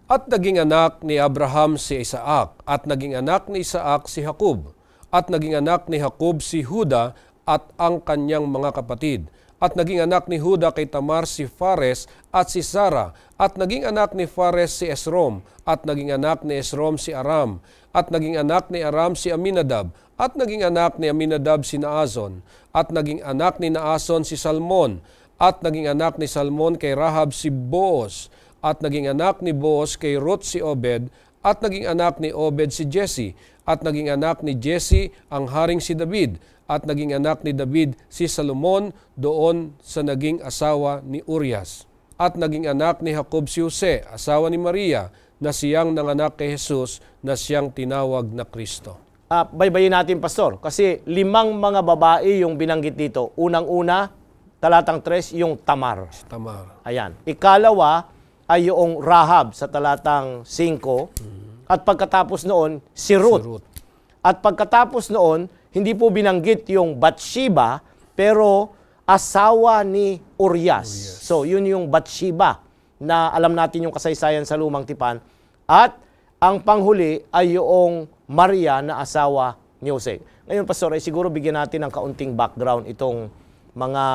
S1: At naging anak ni Abraham si Isaac, at naging anak ni Isaac si Jacob, at naging anak ni Jacob si Juda at ang kanyang mga kapatid. At naging anak ni Juda kay Tamar si Fares at si Zara, at naging anak ni Fares si Esrom, at naging anak ni Esrom si Aram, at naging anak ni Aram si Aminadab, at naging anak ni Aminadab si Naazon, at naging anak ni Naazon si Salmon, at naging anak ni Salmon kay Rahab si Boaz, at naging anak ni Boaz kay Ruth si Obed, at naging anak ni Obed si Jesse, at naging anak ni Jesse ang haring si David, at naging anak ni David si Salomon doon sa naging asawa ni Urias. At naging anak ni Jacob si Jose, asawa ni Maria, na siyang nanganak kay Jesus na siyang tinawag na Kristo.
S2: Baybayin natin, Pastor, kasi 5 mga babae yung binanggit dito. Unang-una, talatang 3, yung Tamar.
S1: Tamar.
S2: Ayan. Ikalawa ay yung Rahab sa talatang 5. At pagkatapos noon, si Ruth. At pagkatapos noon, hindi po binanggit yung Bathsheba, pero asawa ni Urias. So, yun yung Bathsheba na alam natin yung kasaysayan sa Lumang Tipan. At ang panghuli ay yung Maria na asawa ni Jose. Ngayon, Pastor, ay siguro bigyan natin ng kaunting background itong mga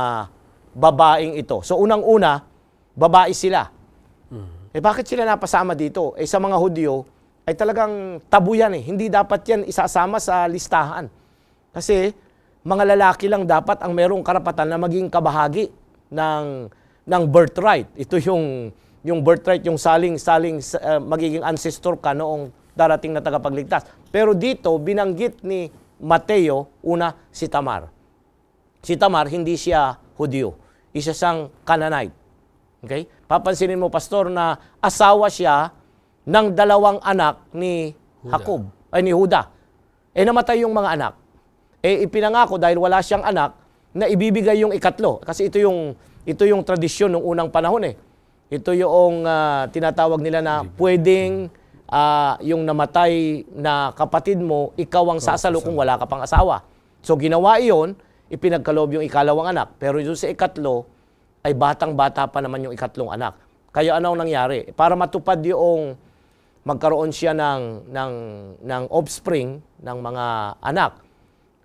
S2: babaeng ito. So, unang-una, babae sila. Bakit sila napasama dito? Sa mga Hudyo, ay talagang tabu yan eh. Hindi dapat yan isasama sa listahan. Kasi mga lalaki lang dapat ang merong karapatan na maging kabahagi ng birthright. Ito yung yung birthright, yung magiging ancestor ka noong darating na tagapagligtas. Pero dito, binanggit ni Mateo, una, si Tamar. Si Tamar, hindi siya Hudyo. Isa siyang Canaanite. Okay? Papansinin mo, pastor, na asawa siya ng 2 anak ni Huda. Namatay yung mga anak. Ipinangako dahil wala siyang anak na ibibigay yung ikatlo. Kasi ito yung tradisyon ng unang panahon Ito yung tinatawag nila na pwedeng yung namatay na kapatid mo, ikaw ang sasalo kung wala ka pang asawa. So ginawa iyon, ipinagkaloob yung ikalawang anak. Pero yung sa ikatlo, ay batang-bata pa naman yung ikatlong anak. Kaya anong nangyari? Para matupad yung magkaroon siya ng offspring, ng mga anak,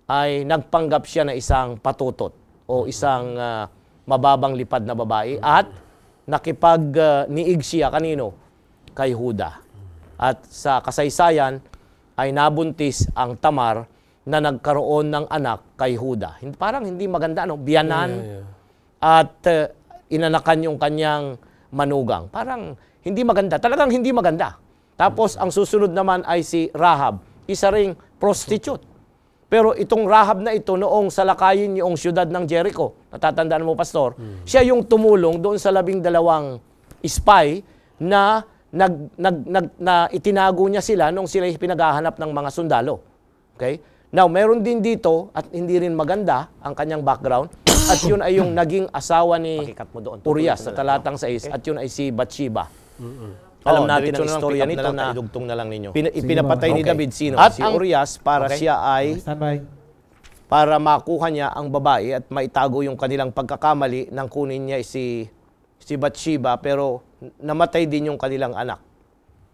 S2: ay nagpanggap siya na isang patutot o isang mababang lipad na babae at nakipag-niig siya kanino? Kay Huda. At sa kasaysayan ay nabuntis ang Tamar na nagkaroon ng anak kay Huda. Parang hindi maganda, biyanan at inanakan yung kanyang manugang. Parang hindi maganda. Talagang hindi maganda. Tapos ang susunod naman ay si Rahab, isa ring prostitute. Pero itong Rahab na ito noong salakayin yung siyudad ng Jericho, natatandaan mo, pastor, siya yung tumulong doon sa 12 spy na itinago niya sila nung sila pinaghahanap ng mga sundalo. Okay? Now, meron din dito, at hindi rin maganda ang kanyang background, at yun ay yung naging asawa ni Urias sa talatang 6, at yun ay si Bathsheba. Alam natin ang istorya nito na ipinapatay ni David sino? At si Urias para siya ay para makuha niya ang babae at maitago yung kanilang pagkakamali nang kunin niya si Bathsheba, pero namatay din yung kanilang anak.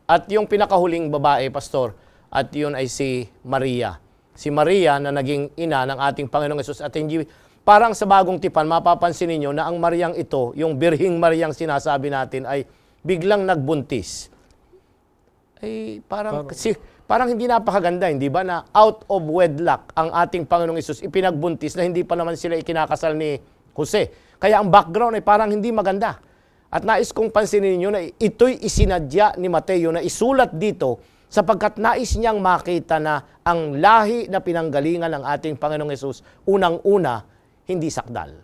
S2: At yung pinakahuling babae, pastor, at yun ay si Maria. Si Maria na naging ina ng ating Panginoong Hesus. At hindi, parang sa bagong tipan, mapapansin niyo na ang Mariang ito, yung Birhing Mariang sinasabi natin, ay biglang nagbuntis. Parang hindi napakaganda, hindi ba, na out of wedlock ang ating Panginoong Hesus ipinagbuntis na hindi pa naman sila ikinakasal ni Jose. Kaya ang background ay parang hindi maganda. At nais kong pansinin niyo na ito'y isinadya ni Mateo na isulat dito sapagkat nais niyang makita na ang lahi na pinanggalingan ng ating Panginoong Hesus unang-una, hindi sakdal.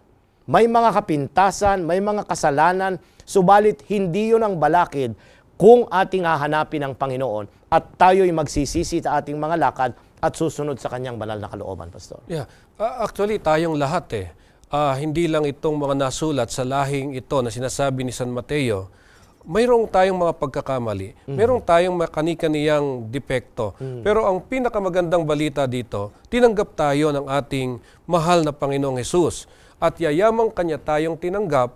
S2: May mga kapintasan, may mga kasalanan, subalit hindi yun ang balakid kung ating hahanapin ang Panginoon at tayo'y magsisisi sa ating mga lakad at susunod sa kanyang banal na kalooban, pastor.
S1: Yeah. Actually, tayong lahat hindi lang itong mga nasulat sa lahing ito na sinasabi ni San Mateo, mayroong tayong mga pagkakamali, mayroong tayong kani-kaniyang depekto. Pero ang pinakamagandang balita dito, tinanggap tayo ng ating mahal na Panginoong Hesus. At yayamang kanya tayong tinanggap,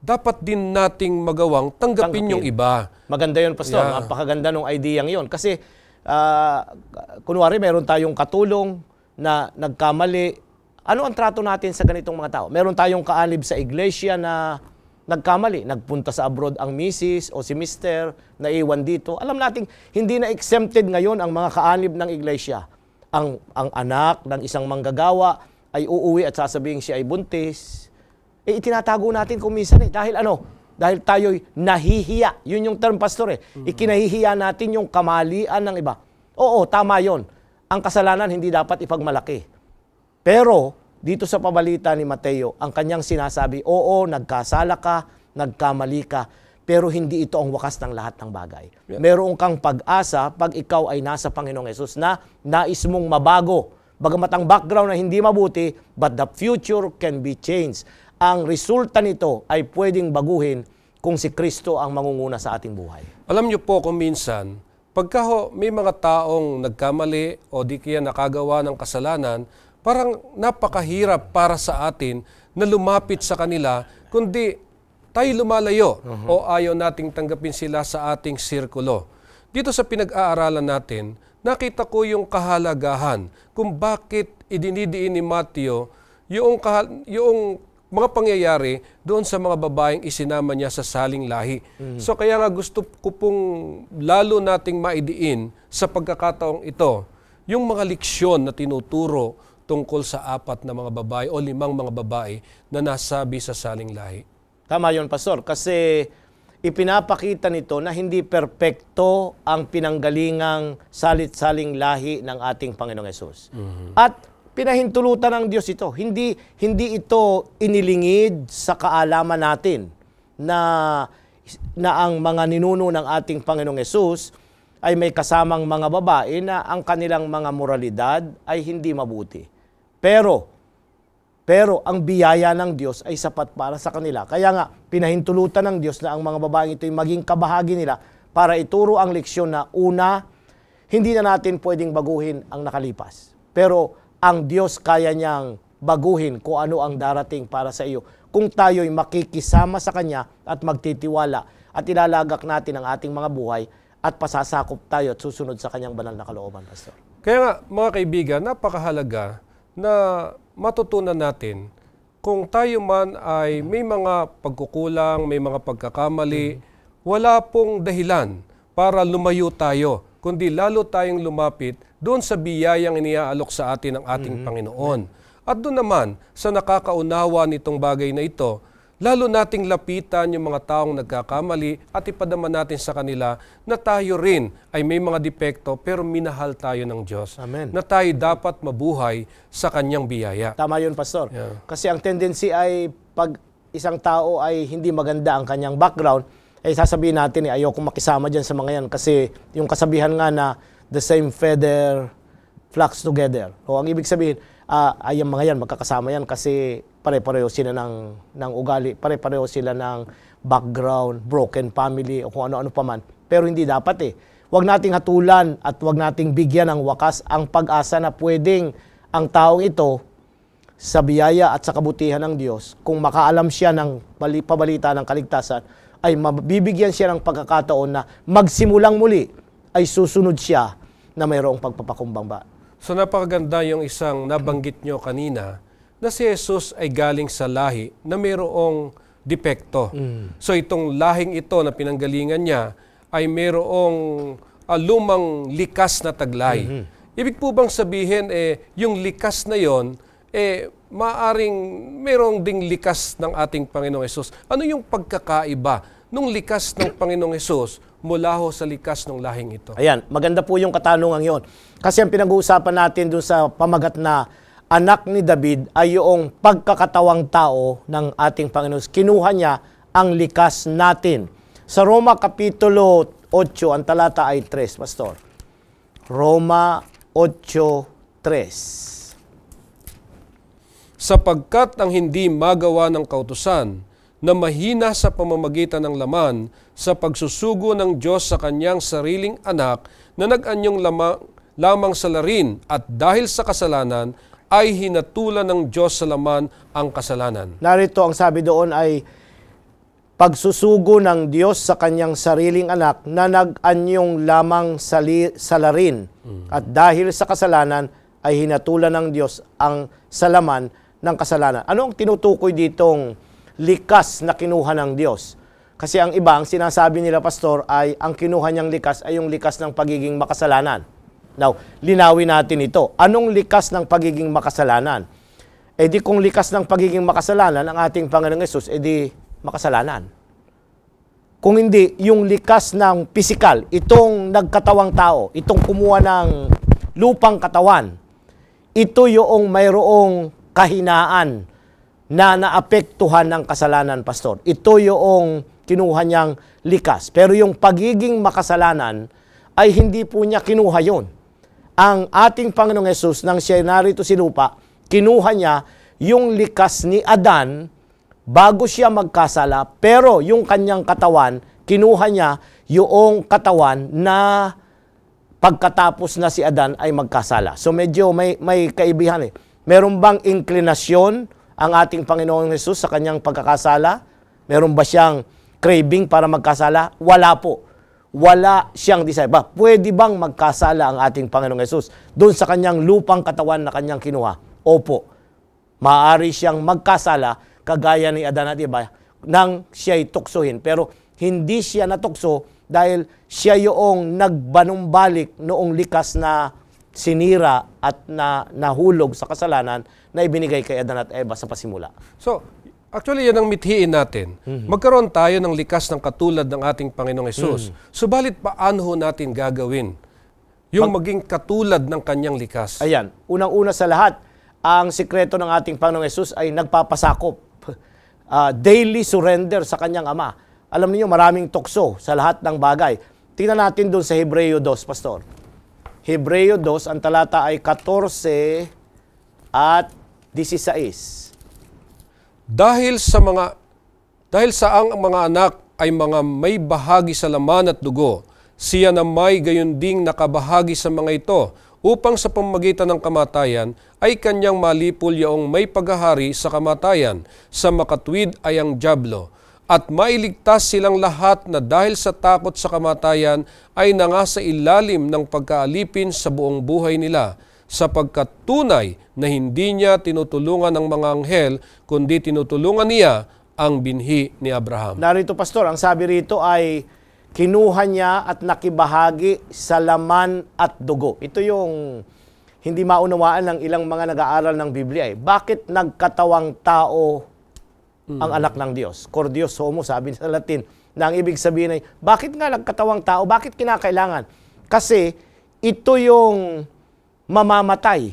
S1: dapat din nating magawang tanggapin yung iba.
S2: Maganda yun, pastor. Yeah. Napakaganda nung idea yun. Kasi, kunwari, meron tayong katulong na nagkamali. Ano ang trato natin sa ganitong mga tao? Meron tayong kaalib sa iglesia na nagkamali. Nagpunta sa abroad ang misis o si mister, naiwan dito. Alam natin, hindi na exempted ngayon ang mga kaalib ng iglesia. Ang anak ng isang manggagawa ay uuwi at sasabihin siya ay buntis. Itinatago natin kung minsan Dahil ano? Dahil tayo'y nahihiya. Yun yung term, pastor Ikinahihiya natin yung kamalian ng iba. Oo, tama yon. Ang kasalanan hindi dapat ipagmalaki. Pero, dito sa pabalita ni Mateo, ang kanyang sinasabi, oo, nagkasala ka, nagkamali ka, pero hindi ito ang wakas ng lahat ng bagay. Yeah. Meron kang pag-asa pag ikaw ay nasa Panginoong Hesus na nais mong mabago. Bagamat ang background na hindi mabuti, but the future can be changed. Ang resulta nito ay pwedeng baguhin kung si Kristo ang mangunguna sa ating buhay.
S1: Alam niyo po kung minsan, pagka may mga taong nagkamali o di kaya nakagawa ng kasalanan, parang napakahirap para sa atin na lumapit sa kanila, kundi tayo lumalayo o ayaw nating tanggapin sila sa ating sirkulo. Dito sa pinag-aaralan natin, nakita ko yung kahalagahan kung bakit idinidiin ni Mateo yung mga pangyayari doon sa mga babaeng isinama niya sa saling lahi. So kaya nga gusto ko pong lalo nating maidiin sa pagkakataong ito, yung mga leksyon na tinuturo tungkol sa 4 na mga babae o 5 mga babae na nasabi sa saling lahi.
S2: Tama yun, pastor. Kasi ipinapakita nito na hindi perpekto ang pinanggalingang salit-saling lahi ng ating Panginoong Hesus. At pinahintulutan ng Diyos ito. Hindi ito inilingid sa kaalaman natin na ang mga ninuno ng ating Panginoong Hesus ay may kasamang mga babae na ang kanilang mga moralidad ay hindi mabuti. Pero ang biyaya ng Diyos ay sapat para sa kanila. Kaya nga, pinahintulutan ng Diyos na ang mga babaeng ito ay maging kabahagi nila para ituro ang leksyon na una, hindi na natin pwedeng baguhin ang nakalipas. Pero ang Diyos kaya niyang baguhin kung ano ang darating para sa iyo. Kung tayo'y makikisama sa Kanya at magtitiwala at ilalagak natin ang ating mga buhay at pasasakop tayo at susunod sa Kanyang banal na kalooban, Pastor.
S1: Kaya nga, mga kaibigan, napakahalaga na matutunan natin kung tayo man ay may mga pagkukulang, may mga pagkakamali, wala pong dahilan para lumayo tayo, kundi lalo tayong lumapit doon sa biyayang iniaalok sa atin ng ating Panginoon. At doon naman, sa nakakaunawa nitong bagay na ito, lalo nating lapitan yung mga taong nagkakamali at ipadama natin sa kanila na tayo rin ay may mga depekto pero minahal tayo ng Diyos.
S2: Amen.
S1: Na tayo dapat mabuhay sa Kanyang biyaya.
S2: Tama yun, Pastor.
S1: Yeah.
S2: Kasi ang tendency ay pag isang tao ay hindi maganda ang kanyang background, ay sasabihin natin, ayoko makisama dyan sa mga yan. Kasi yung kasabihan nga na the same feather flocks together. O ang ibig sabihin, ay yung mga yan, magkakasama yan kasi pare-pareho sila ng ugali, pare-pareho sila ng background, broken family, o kung ano-ano pa man. Pero hindi dapat eh. Huwag nating hatulan at huwag nating bigyan ng wakas ang pag-asa na pwedeng ang taong ito sa biyaya at sa kabutihan ng Diyos, kung makaalam siya ng pabalita ng kaligtasan, ay mabibigyan siya ng pagkakataon na magsimulang muli ay susunod siya na mayroong pagpapakumbang ba.
S1: So napakaganda yung isang nabanggit nyo kanina na si Jesus ay galing sa lahi na mayroong depekto. So itong lahing ito na pinanggalingan niya ay mayroong lumang likas na taglay. Ibig po bang sabihin yung likas na yon maaring mayroong ding likas ng ating Panginoong Hesus. Ano yung pagkakaiba nung likas ng Panginoong Hesus mula ho sa likas ng lahing ito?
S2: Ayan, maganda po yung katanungan yon. Kasi ang pinag-uusapan natin doon sa pamagat na anak ni David ay yung pagkakatawang tao ng ating Panginoon. Kinuha niya ang likas natin. Sa Roma Kapitulo 8, ang talata ay 3, Pastor. Roma 8:3.
S1: Sapagkat ang hindi magawa ng kautusan na mahina sa pamamagitan ng laman sa pagsusugo ng Diyos sa kanyang sariling anak na nag-anyong lamang sa larin at dahil sa kasalanan ay hinatulan ng Diyos sa laman ang kasalanan.
S2: Narito ang sabi doon ay pagsusugo ng Diyos sa kanyang sariling anak na nag-anyong lamang sa larin at dahil sa kasalanan ay hinatulan ng Diyos ang salaman ng kasalanan. Ano ang tinutukoy ditong likas na kinuha ng Diyos? Kasi ang iba, ang sinasabi nila, Pastor, ay ang kinuha niyang likas ay yung likas ng pagiging makasalanan. Now, linawin natin ito. Anong likas ng pagiging makasalanan? E di kung likas ng pagiging makasalanan ang ating Panginoong Hesus, e di makasalanan. Kung hindi, yung likas ng pisikal, itong nagkatawang tao, itong kumuha ng lupang katawan, ito yung mayroong kahinaan na naapektuhan ng kasalanan, Pastor. Ito yung kinuha niyang likas. Pero yung pagiging makasalanan ay hindi po niya kinuha yon. Ang ating Panginoong Hesus, nang siya narito si lupa, kinuha niya yung likas ni Adan bago siya magkasala, pero yung kanyang katawan, kinuha niya yung katawan na pagkatapos na si Adan ay magkasala. So medyo may kaibihan eh. Meron bang inklinasyon ang ating Panginoong Hesus sa kanyang pagkakasala? Meron ba siyang craving para magkasala? Wala po. Wala siyang desire. Pwede bang magkasala ang ating Panginoong Hesus doon sa kanyang lupang katawan na kanyang kinuha? Opo. Maaari siyang magkasala kagaya ni Adan at Eva nang siya'y tuksohin. Pero hindi siya natukso dahil siya yung nagbanumbalik noong likas na sinira at nahulog sa kasalanan na ibinigay kay Adan at Eva sa pasimula.
S1: So, Actually, yan ang mithiin natin. Magkaroon tayo ng likas ng katulad ng ating Panginoong Hesus. Subalit, paano ho natin gagawin yung maging katulad ng kanyang likas?
S2: Ayan, unang-una sa lahat, ang sikreto ng ating Panginoong Hesus ay nagpapasakop. Daily surrender sa kanyang Ama. Alam niyo, maraming tukso sa lahat ng bagay. Tingnan natin doon sa Hebreo 2, Pastor. Hebreo 2, ang talata ay 14 at 16.
S1: Dahil sa ang mga anak ay mga may bahagi sa laman at dugo, siya na may gayon ding nakabahagi sa mga ito, upang sa pamamagitan ng kamatayan ay kanyang malipol yaong may paghahari sa kamatayan, sa makatwid ay ang dyablo, at mailigtas silang lahat na dahil sa takot sa kamatayan ay nangasa ilalim ng pagkaalipin sa buong buhay nila, sapagkat tunay na hindi niya tinutulungan ang mga anghel, kundi tinutulungan niya ang binhi ni Abraham.
S2: Narito, Pastor, ang sabi rito ay kinuha niya at nakibahagi sa laman at dugo. Ito yung hindi maunawaan ng ilang mga nag-aaral ng Biblia. Bakit nagkatawang tao ang anak ng Diyos? Cor Deus homo, sabi sa Latin. Na ang ibig sabihin ay, bakit nga nagkatawang tao? Bakit kinakailangan? Kasi ito yung mamamatay.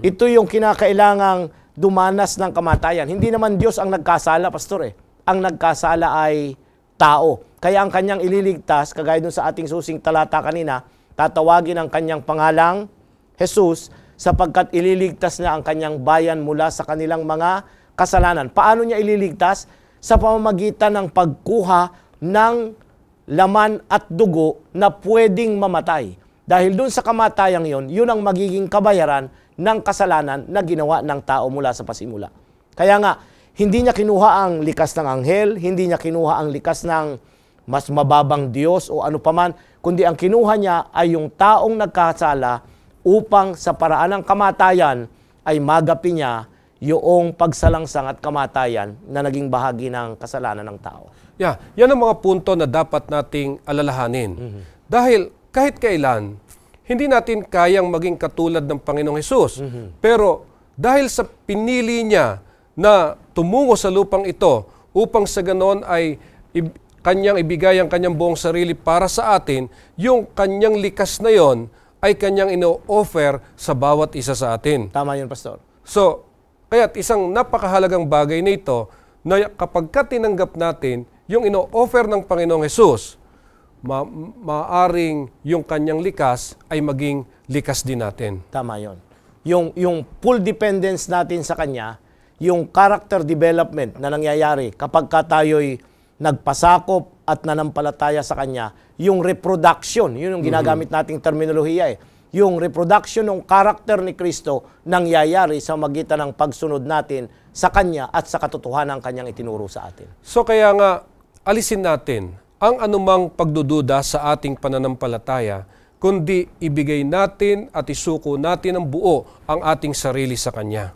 S2: Ito yung kinakailangang dumanas ng kamatayan. Hindi naman Diyos ang nagkasala, Pastor. Ang nagkasala ay tao. Kaya ang kanyang ililigtas, kagaya dun sa ating susing talata kanina, tatawagin ang kanyang pangalang Jesus, sapagkat ililigtas niya ang kanyang bayan mula sa kanilang mga kasalanan. Paano niya ililigtas? Sa pamamagitan ng pagkuha ng laman at dugo na pwedeng mamatay. Dahil dun sa kamatayang yon, yun ang magiging kabayaran ng kasalanan na ginawa ng tao mula sa pasimula. Kaya nga, hindi niya kinuha ang likas ng anghel, hindi niya kinuha ang likas ng mas mababang Diyos o ano paman, kundi ang kinuha niya ay yung taong nagkasala upang sa paraan ng kamatayan ay magapi niya yung pagsalangsang at kamatayan na naging bahagi ng kasalanan ng tao.
S1: Yeah, yan ang mga punto na dapat nating alalahanin. Dahil kahit kailan, hindi natin kayang maging katulad ng Panginoong Hesus. Pero dahil sa pinili niya na tumungo sa lupang ito upang sa ganon ay kanyang ibigay ang kanyang buong sarili para sa atin, yung kanyang likas na yon ay kanyang ino-offer sa bawat isa sa atin.
S2: Tama yun, Pastor.
S1: So, kaya't isang napakahalagang bagay na ito na kapag tinanggap natin yung ino-offer ng Panginoong Hesus, maaring yung kanyang likas ay maging likas din natin.
S2: Tama yun. Yung full dependence natin sa Kanya, yung character development na nangyayari kapag tayo'y nagpasakop at nanampalataya sa Kanya, yung reproduction, yun yung ginagamit nating terminolohiya yung reproduction ng character ni Kristo nangyayari sa magitan ng pagsunod natin sa Kanya at sa katotohanan ng Kanyang itinuro sa atin.
S1: So kaya nga, alisin natin ang anumang pagdududa sa ating pananampalataya, kundi ibigay natin at isuko natin ng buo ang ating sarili sa Kanya.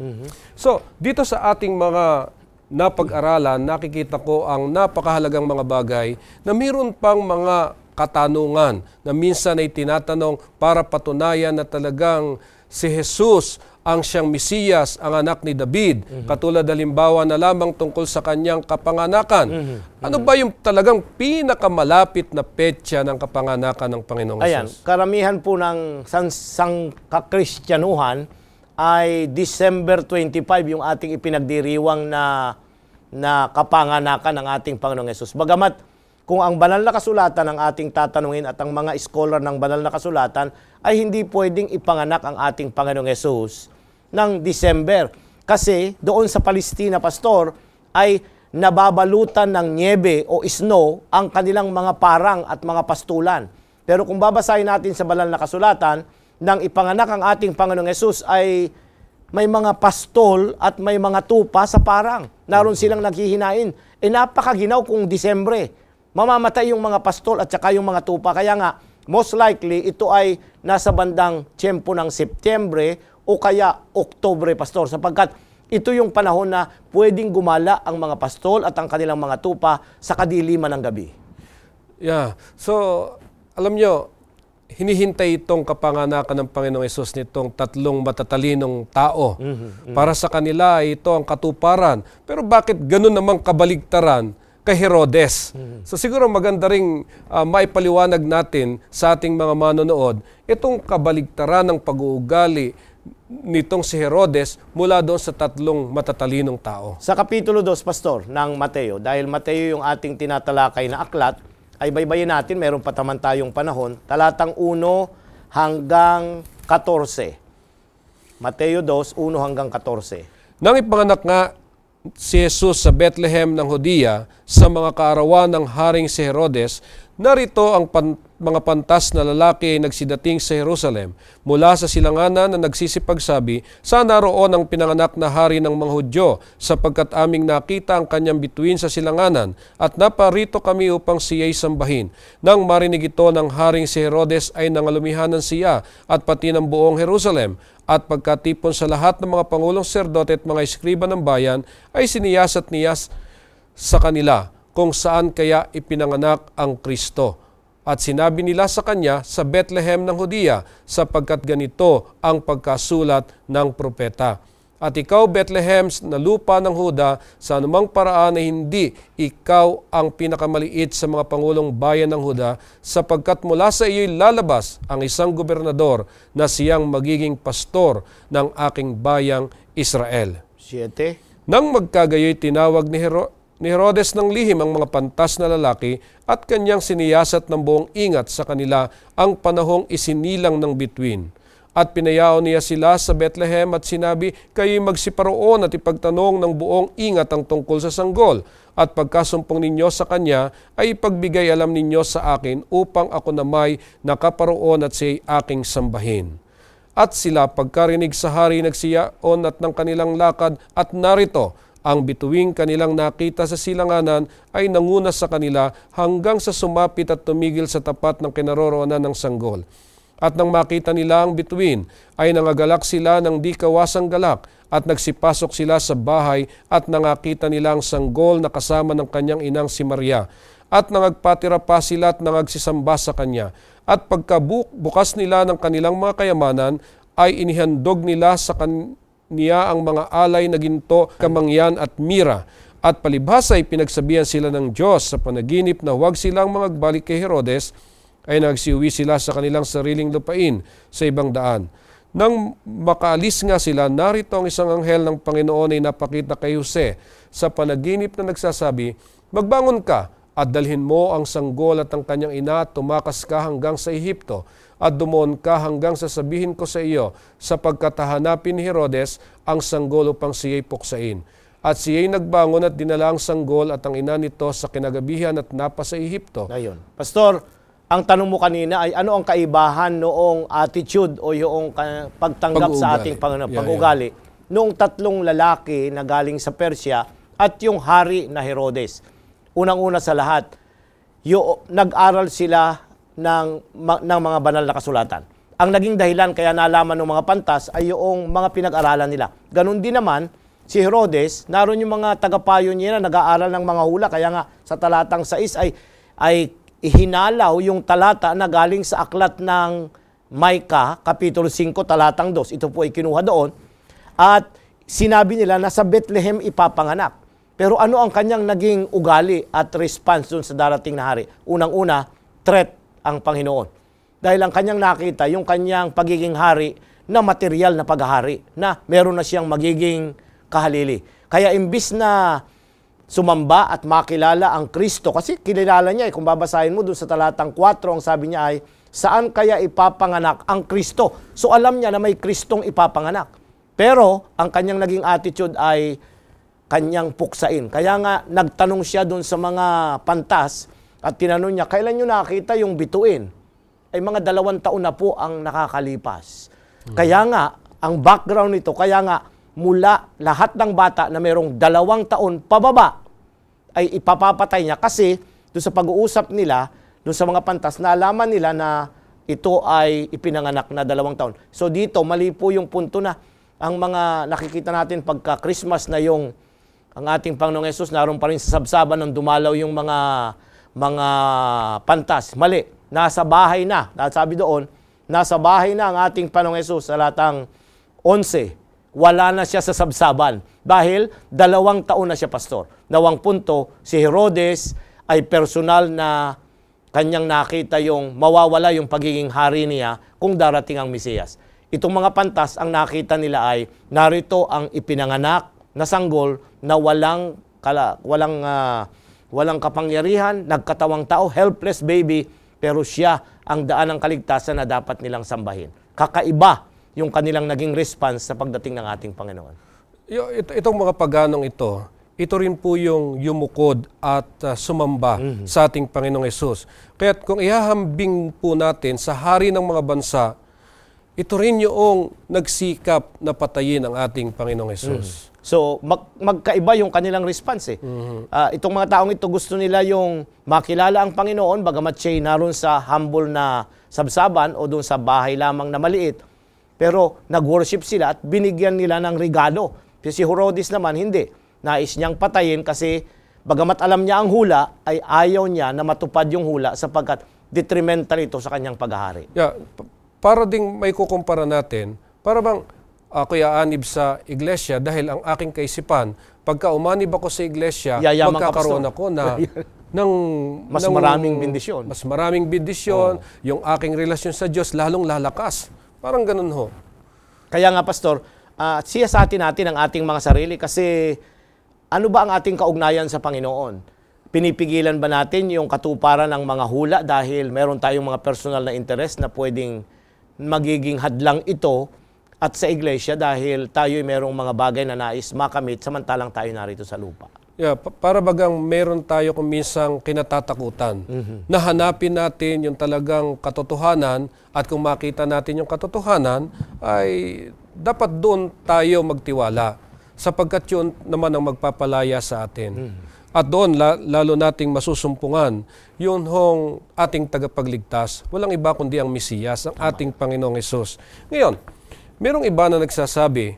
S1: So, dito sa ating mga napag-aralan, nakikita ko ang napakahalagang mga bagay na mayroon pang mga katanungan na minsan ay tinatanong para patunayan na talagang si Jesus ang siyang Mesiyas, ang anak ni David, katulad halimbawa na lamang tungkol sa kanyang kapanganakan. Ano ba yung talagang pinakamalapit na petsa ng kapanganakan ng Panginoong Jesus?
S2: Ayan, karamihan po ng sangkakristyanuhan ay December 25 yung ating ipinagdiriwang na kapanganakan ng ating Panginoong Jesus. Bagamat kung ang banal na kasulatan ang ating tatanungin at ang mga scholar ng banal na kasulatan ay hindi pwedeng ipanganak ang ating Panginoong Hesus ng December. Kasi doon sa Palestina, Pastor, ay nababalutan ng niebe o snow ang kanilang mga parang at mga pastulan. Pero kung babasahin natin sa banal na kasulatan, nang ipanganak ang ating Panginoong Hesus ay may mga pastol at may mga tupa sa parang. Naroon silang naghihinain. Napakaginaw kung Disyembre. Mamamatay yung mga pastol at saka yung mga tupa. Kaya nga, most likely, ito ay nasa bandang tiyempo ng Setyembre o kaya Oktubre, Pastor. Sapagkat ito yung panahon na pwedeng gumala ang mga pastol at ang kanilang mga tupa sa kadiliman ng gabi.
S1: Yeah. So, alam nyo, hinihintay itong kapanganakan ng Panginoong Hesus nitong tatlong matatalinong tao. Para sa kanila ito ang katuparan. Pero bakit ganun namang kabaligtaran kay Herodes? So siguro maganda ring maipaliwanag natin sa ating mga manonood itong kabaligtaran ng pag-uugali nitong si Herodes mula doon sa tatlong matatalinong tao.
S2: Sa Kapitulo 2, Pastor, ng Mateo, dahil Mateo yung ating tinatalakay na aklat, ay baybayin natin, meron pa taman tayong panahon, talatang 1 hanggang 14. Mateo 2, 1 hanggang 14.
S1: Nang ipanganak nga si Jesus sa Bethlehem ng Judea sa mga kaarawan ng haring si Herodes, narito ang mga pantas na lalaki ay nagsidating sa Jerusalem mula sa silanganan na nagsisipagsabi, saan naroon ang pinanganak na hari ng mga Hudyo, sapagkat aming nakita ang kanyang bituin sa silanganan at naparito kami upang siya'y sambahin. Nang marinig ito ng haring si Herodes ay nangalumihanan siya at pati ng buong Jerusalem. At pagkatipon sa lahat ng mga pangulong serdote at mga eskriba ng bayan ay siniyas at niyas sa kanila kung saan kaya ipinanganak ang Kristo. At sinabi nila sa kanya sa Bethlehem ng Judea, sapagkat ganito ang pagkasulat ng propeta. At ikaw, Bethlehem, na lupa ng Huda, sa anumang paraan ay hindi ikaw ang pinakamaliit sa mga pangulong bayan ng Huda, sapagkat mula sa iyo'y lalabas ang isang gobernador na siyang magiging pastor ng aking bayang Israel.
S2: 7.
S1: Nang magkagayoy tinawag ni Herodes ng lihim ang mga pantas na lalaki at kanyang siniyasat ng buong ingat sa kanila ang panahong isinilang ng bituin. At pinayaon niya sila sa Bethlehem at sinabi, kayo'y magsiparoon at ipagtanong ng buong ingat ang tungkol sa sanggol. At pagkasumpong ninyo sa kanya ay ipagbigay alam ninyo sa akin upang ako na may nakaparoon at siya'y aking sambahin. At sila pagkarinig sa hari nagsiyaon at ng kanilang lakad at narito, ang bituing kanilang nakita sa silanganan ay nanguna sa kanila hanggang sa sumapit at tumigil sa tapat ng kinaroroonan ng sanggol. At nang makita nila ang bituin, ay nangagalak sila ng di kawasang galak at nagsipasok sila sa bahay at nangakita nila ang sanggol na kasama ng kanyang inang si Maria. At nangagpatira pa sila at nangagsisamba sa kanya. At pagkabukas nila ng kanilang mga kayamanan, ay inihandog nila sa niya ang mga alay na ginto, kamangyan at mira. At palibhasa ay pinagsabihan sila ng Diyos sa panaginip na huwag silang magbalik kay Herodes, ay nagsiuwi sila sa kanilang sariling lupain sa ibang daan. Nang makaalis nga sila, narito ang isang anghel ng Panginoon ay napakita kay Jose sa panaginip na nagsasabi, magbangon ka at dalhin mo ang sanggol at ang kanyang ina at tumakas ka hanggang sa Ehipto at dumoon ka hanggang sasabihin ko sa iyo, sapagkat hahanapin ni Herodes ang sanggol upang siya'y puksain. At siya'y nagbangon at dinala ang sanggol at ang ina nito sa kinagabihan at napa sa Ehipto.
S2: Ngayon, Pastor, ang tanong mo kanina ay ano ang kaibahan noong attitude o yung pagtanggap sa ating pag-ugali noong tatlong lalaki na galing sa Persia at yung hari na Herodes. Unang-una sa lahat, nag-aral sila ng mga banal na kasulatan. Ang naging dahilan kaya nalaman ng mga pantas ay yung mga pinag-aralan nila. Ganon din naman, si Herodes, naroon yung mga tagapayo niya na nag-aaral ng mga hula. Kaya nga sa talatang 6 ay ihinalaw yung talata na galing sa aklat ng Micah, Kapitulo 5, talatang 2. Ito po ay kinuha doon. At sinabi nila na sa Bethlehem ipapanganak. Pero ano ang kanyang naging ugali at response dun sa darating na hari? Unang-una, threat ang Panginoon. Dahil ang kanyang nakita, yung kanyang pagiging hari na material na paghahari, na meron na siyang magiging kahalili. Kaya imbis na sumamba at makilala ang Kristo, kasi kilala niya, kung babasahin mo dun sa talatang 4, ang sabi niya ay, saan kaya ipapanganak ang Kristo? So alam niya na may Kristong ipapanganak. Pero ang kanyang naging attitude ay kanyang puksain. Kaya nga nagtanong siya dun sa mga pantas at tinanong niya, kailan nyo nakita yung bituin? Ay mga 2 taon na po ang nakakalipas. Kaya nga, ang background nito, kaya nga mula lahat ng bata na mayroong 2 taon pababa ay ipapapatay niya kasi doon sa pag-uusap nila, doon sa mga pantas, naalaman nila na ito ay ipinanganak na 2 taon. So dito, mali po yung punto na ang mga nakikita natin pagka Christmas na ang ating Panginoong Hesus, naroon pa rin sa sabsaban ng dumalaw yung mga pantas. Mali. nasa bahay na. Sabi doon, nasa bahay na ang ating Panginoong Hesus sa talatang 11. Wala na siya sa sabsaban. Dahil 2 taon na siya, pastor. Nawang punto, si Herodes ay personal na kanyang nakita yung mawawala yung pagiging hari niya kung darating ang Mesiyas. Itong mga pantas, ang nakita nila ay narito ang ipinanganak na sanggol na walang kapangyarihan, nagkatawang tao, helpless baby, pero siya ang daan ng kaligtasan na dapat nilang sambahin. Kakaiba yung kanilang naging response sa pagdating ng ating Panginoon.
S1: Itong mga paganong ito rin po yung yumukod at sumamba sa ating Panginoong Hesus. Kaya kung ihahambing po natin sa hari ng mga bansa, ito rin yung nagsikap na patayin ang ating Panginoong Hesus.
S2: So, magkaiba yung kanilang response. Itong mga taong ito, gusto nila yung makilala ang Panginoon, bagamat siya'y naroon sa humble na sabsaban o doon sa bahay lamang na maliit. Pero nag-worship sila at binigyan nila ng regalo. Si Herodes naman, hindi. Nais niyang patayin kasi bagamat alam niya ang hula, ay ayaw niya na matupad yung hula sapagkat detrimental ito sa kanyang paghahari.
S1: Yeah, para ding may kukumpara natin, para bang ako'y aanib sa iglesia dahil ang aking kaisipan, pagka umanib ako sa iglesia, magkakaroon ako ng
S2: maraming bendisyon.
S1: Mas maraming bendisyon, yung aking relasyon sa Diyos lalong lalakas. Parang ganun ho.
S2: Kaya nga, pastor, siyasatin natin ang ating mga sarili kasi ano ba ang ating kaugnayan sa Panginoon? Pinipigilan ba natin yung katuparan ng mga hula dahil meron tayong mga personal na interest na pwedeng magiging hadlang ito at sa iglesia dahil tayo'y merong mga bagay na nais makamit samantalang tayo narito sa lupa?
S1: Yeah, para bagang meron tayo kung minsang kinatatakutan na hanapin natin yung talagang katotohanan at kung makita natin yung katotohanan ay dapat doon tayo magtiwala sapagkat yun naman ang magpapalaya sa atin. At doon lalo nating masusumpungan yun hong ating tagapagligtas. Walang iba kundi ang Mesiyas, ang ating Panginoong Hesus. Ngayon, merong iba na nagsasabi,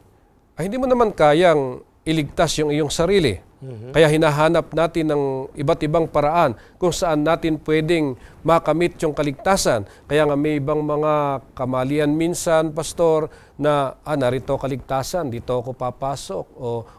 S1: ay hindi mo naman kayang iligtas yung iyong sarili. Kaya hinahanap natin ng iba't ibang paraan kung saan natin pwedeng makamit yung kaligtasan. Kaya nga may ibang mga kamalian minsan, pastor, na narito kaligtasan, dito ako papasok.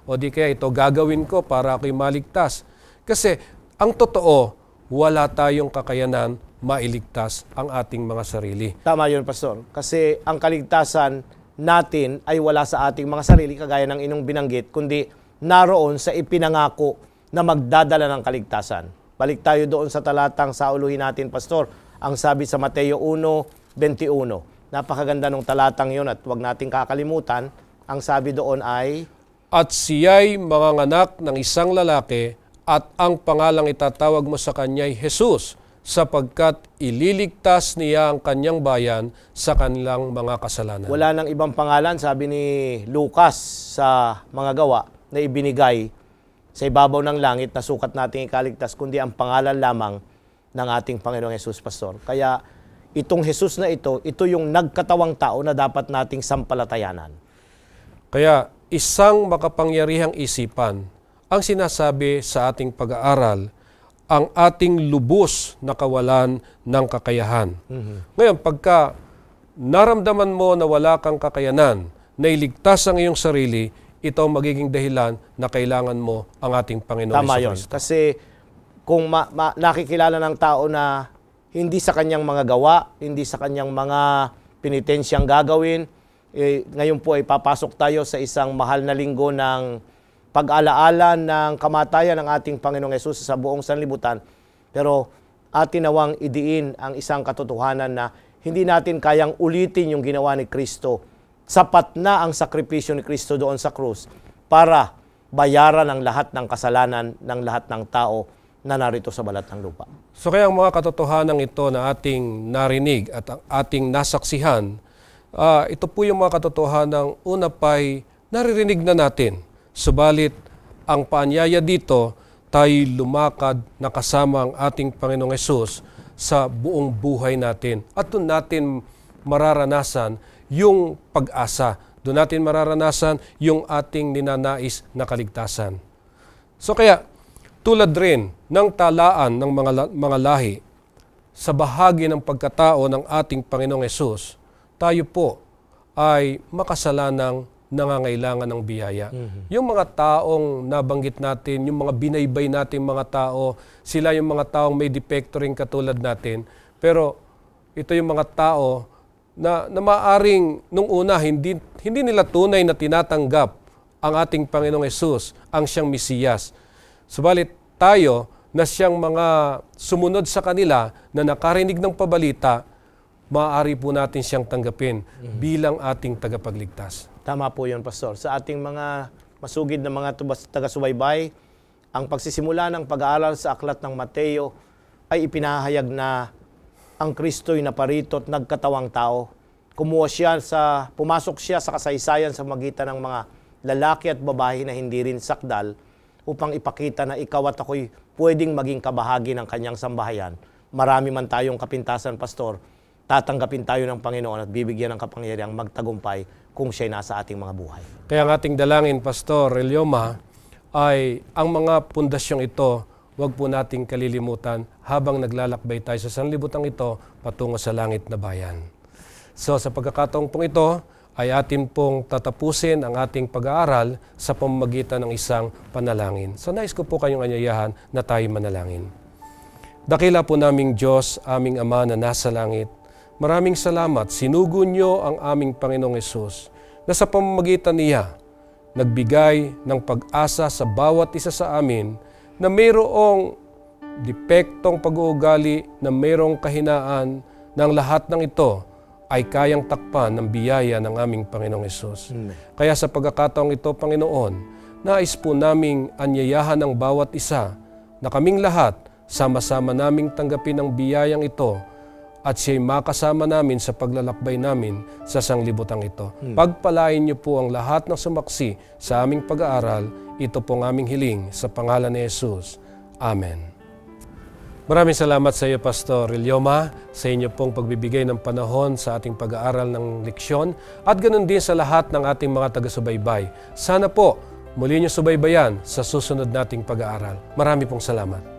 S1: O di kaya ito gagawin ko para ako'y maligtas. Kasi ang totoo, wala tayong kakayanan mailigtas ang ating mga sarili.
S2: Tama yun, pastor. Kasi ang kaligtasan natin ay wala sa ating mga sarili, kagaya ng inyong binanggit, kundi naroon sa ipinangako na magdadala ng kaligtasan. Balik tayo doon sa talatang sauluhin natin, pastor. Ang sabi sa Mateo 1:21. Napakaganda ng talatang yun at huwag nating kakalimutan. Ang sabi doon ay,
S1: at siya'y manganganak ng isang lalaki at ang pangalang itatawag mo sa kanya'y Jesus, sapagkat ililigtas niya ang kanyang bayan sa kanilang mga kasalanan.
S2: Wala nang ibang pangalan, sabi ni Lucas sa mga gawa, na ibinigay sa ibabaw ng langit na sukat nating ikaligtas, kundi ang pangalan lamang ng ating Panginoong Hesus, pastor. Kaya itong Hesus na ito yung nagkatawang tao na dapat nating sampalatayanan.
S1: Kaya isang makapangyarihang isipan ang sinasabi sa ating pag-aaral, ang ating lubos na kawalan ng kakayahan. Ngayon, pagka naramdaman mo na wala kang kakayanan, na iligtas ang iyong sarili, ito ang magiging dahilan na kailangan mo ang ating Panginoon
S2: Tama
S1: Hesus
S2: yun.
S1: Kristo.
S2: Kasi kung nakikilala ng tao na hindi sa kanyang mga gawa, hindi sa kanyang mga penitensyang gagawin, ngayon po ay papasok tayo sa isang mahal na linggo ng pag-alaala ng kamatayan ng ating Panginoong Hesus sa buong sanlibutan. Pero atin nawang idiin ang isang katotohanan na hindi natin kayang ulitin yung ginawa ni Kristo. Sapat na ang sakripisyo ni Kristo doon sa krus para bayaran ang lahat ng kasalanan ng lahat ng tao na narito sa balat ng lupa.
S1: So kaya ang mga katotohanan ito na ating narinig at ating nasaksihan, ito po yung mga katotohanan una pa'y naririnig na natin. Subalit, ang paanyaya dito, tayo lumakad na kasama ang ating Panginoong Hesus sa buong buhay natin. At doon natin mararanasan yung pag-asa. Doon natin mararanasan yung ating ninanais na kaligtasan. So kaya, tulad rin ng talaan ng mga lahi, sa bahagi ng pagkatao ng ating Panginoong Hesus, tayo po ay makasalanang nangangailangan ng biyaya. Yung mga taong nabanggit natin, yung mga binaybay natin mga tao, sila yung mga taong may depekto rin katulad natin. Pero ito yung mga tao na maaring nung una hindi nila tunay na tinatanggap ang ating Panginoong Hesus, ang siyang Mesiyas. Subalit tayo na siyang mga sumunod sa kanila na nakarinig ng pabalita, maaari po natin siyang tanggapin bilang ating tagapagligtas.
S2: Tama po yun, Pastor. Sa ating mga masugid na mga taga-subaybay, ang pagsisimula ng pag-aaral sa aklat ng Mateo ay ipinahayag na ang Kristo'y naparito at nagkatawang tao. Pumasok siya sa kasaysayan sa magitan ng mga lalaki at babae na hindi rin sakdal upang ipakita na ikaw at ako'y pwedeng maging kabahagi ng kanyang sambahayan. Marami man tayong kapintasan, Pastor, tatanggapin tayo ng Panginoon at bibigyan ng kapangyarihang magtagumpay kung siya'y nasa ating mga buhay.
S1: Kaya ang ating dalangin, Pastor Relioma, ay ang mga pundasyong ito, huwag po nating kalilimutan habang naglalakbay tayo sa sanlibutan ito patungo sa langit na bayan. So sa pagkakataong pong ito, ay atin pong tatapusin ang ating pag-aaral sa pamamagitan ng isang panalangin. So nais ko po kayong anyayahan na tayo manalangin. Dakila po naming Diyos, aming Ama na nasa langit, maraming salamat, sinugo niyo ang aming Panginoong Hesus na sa pamamagitan niya, nagbigay ng pag-asa sa bawat isa sa amin na mayroong depektong pag-uugali, na mayroong kahinaan, ng lahat ng ito ay kayang takpan ng biyaya ng aming Panginoong Hesus. Kaya sa pagkakataong ito, Panginoon, nais po naming anyayahan ng bawat isa na kaming lahat sama-sama naming tanggapin ang biyayang ito at siya'y makasama namin sa paglalakbay namin sa sanglibutang ito. Pagpalain niyo po ang lahat ng sumaksi sa aming pag-aaral. Ito pong aming hiling sa pangalan ni Jesus. Amen. Maraming salamat sa iyo, Pastor Relioma, sa inyo pong pagbibigay ng panahon sa ating pag-aaral ng leksyon at ganoon din sa lahat ng ating mga taga-subaybay. Sana po muli niyo subaybayan sa susunod nating pag-aaral. Marami pong salamat.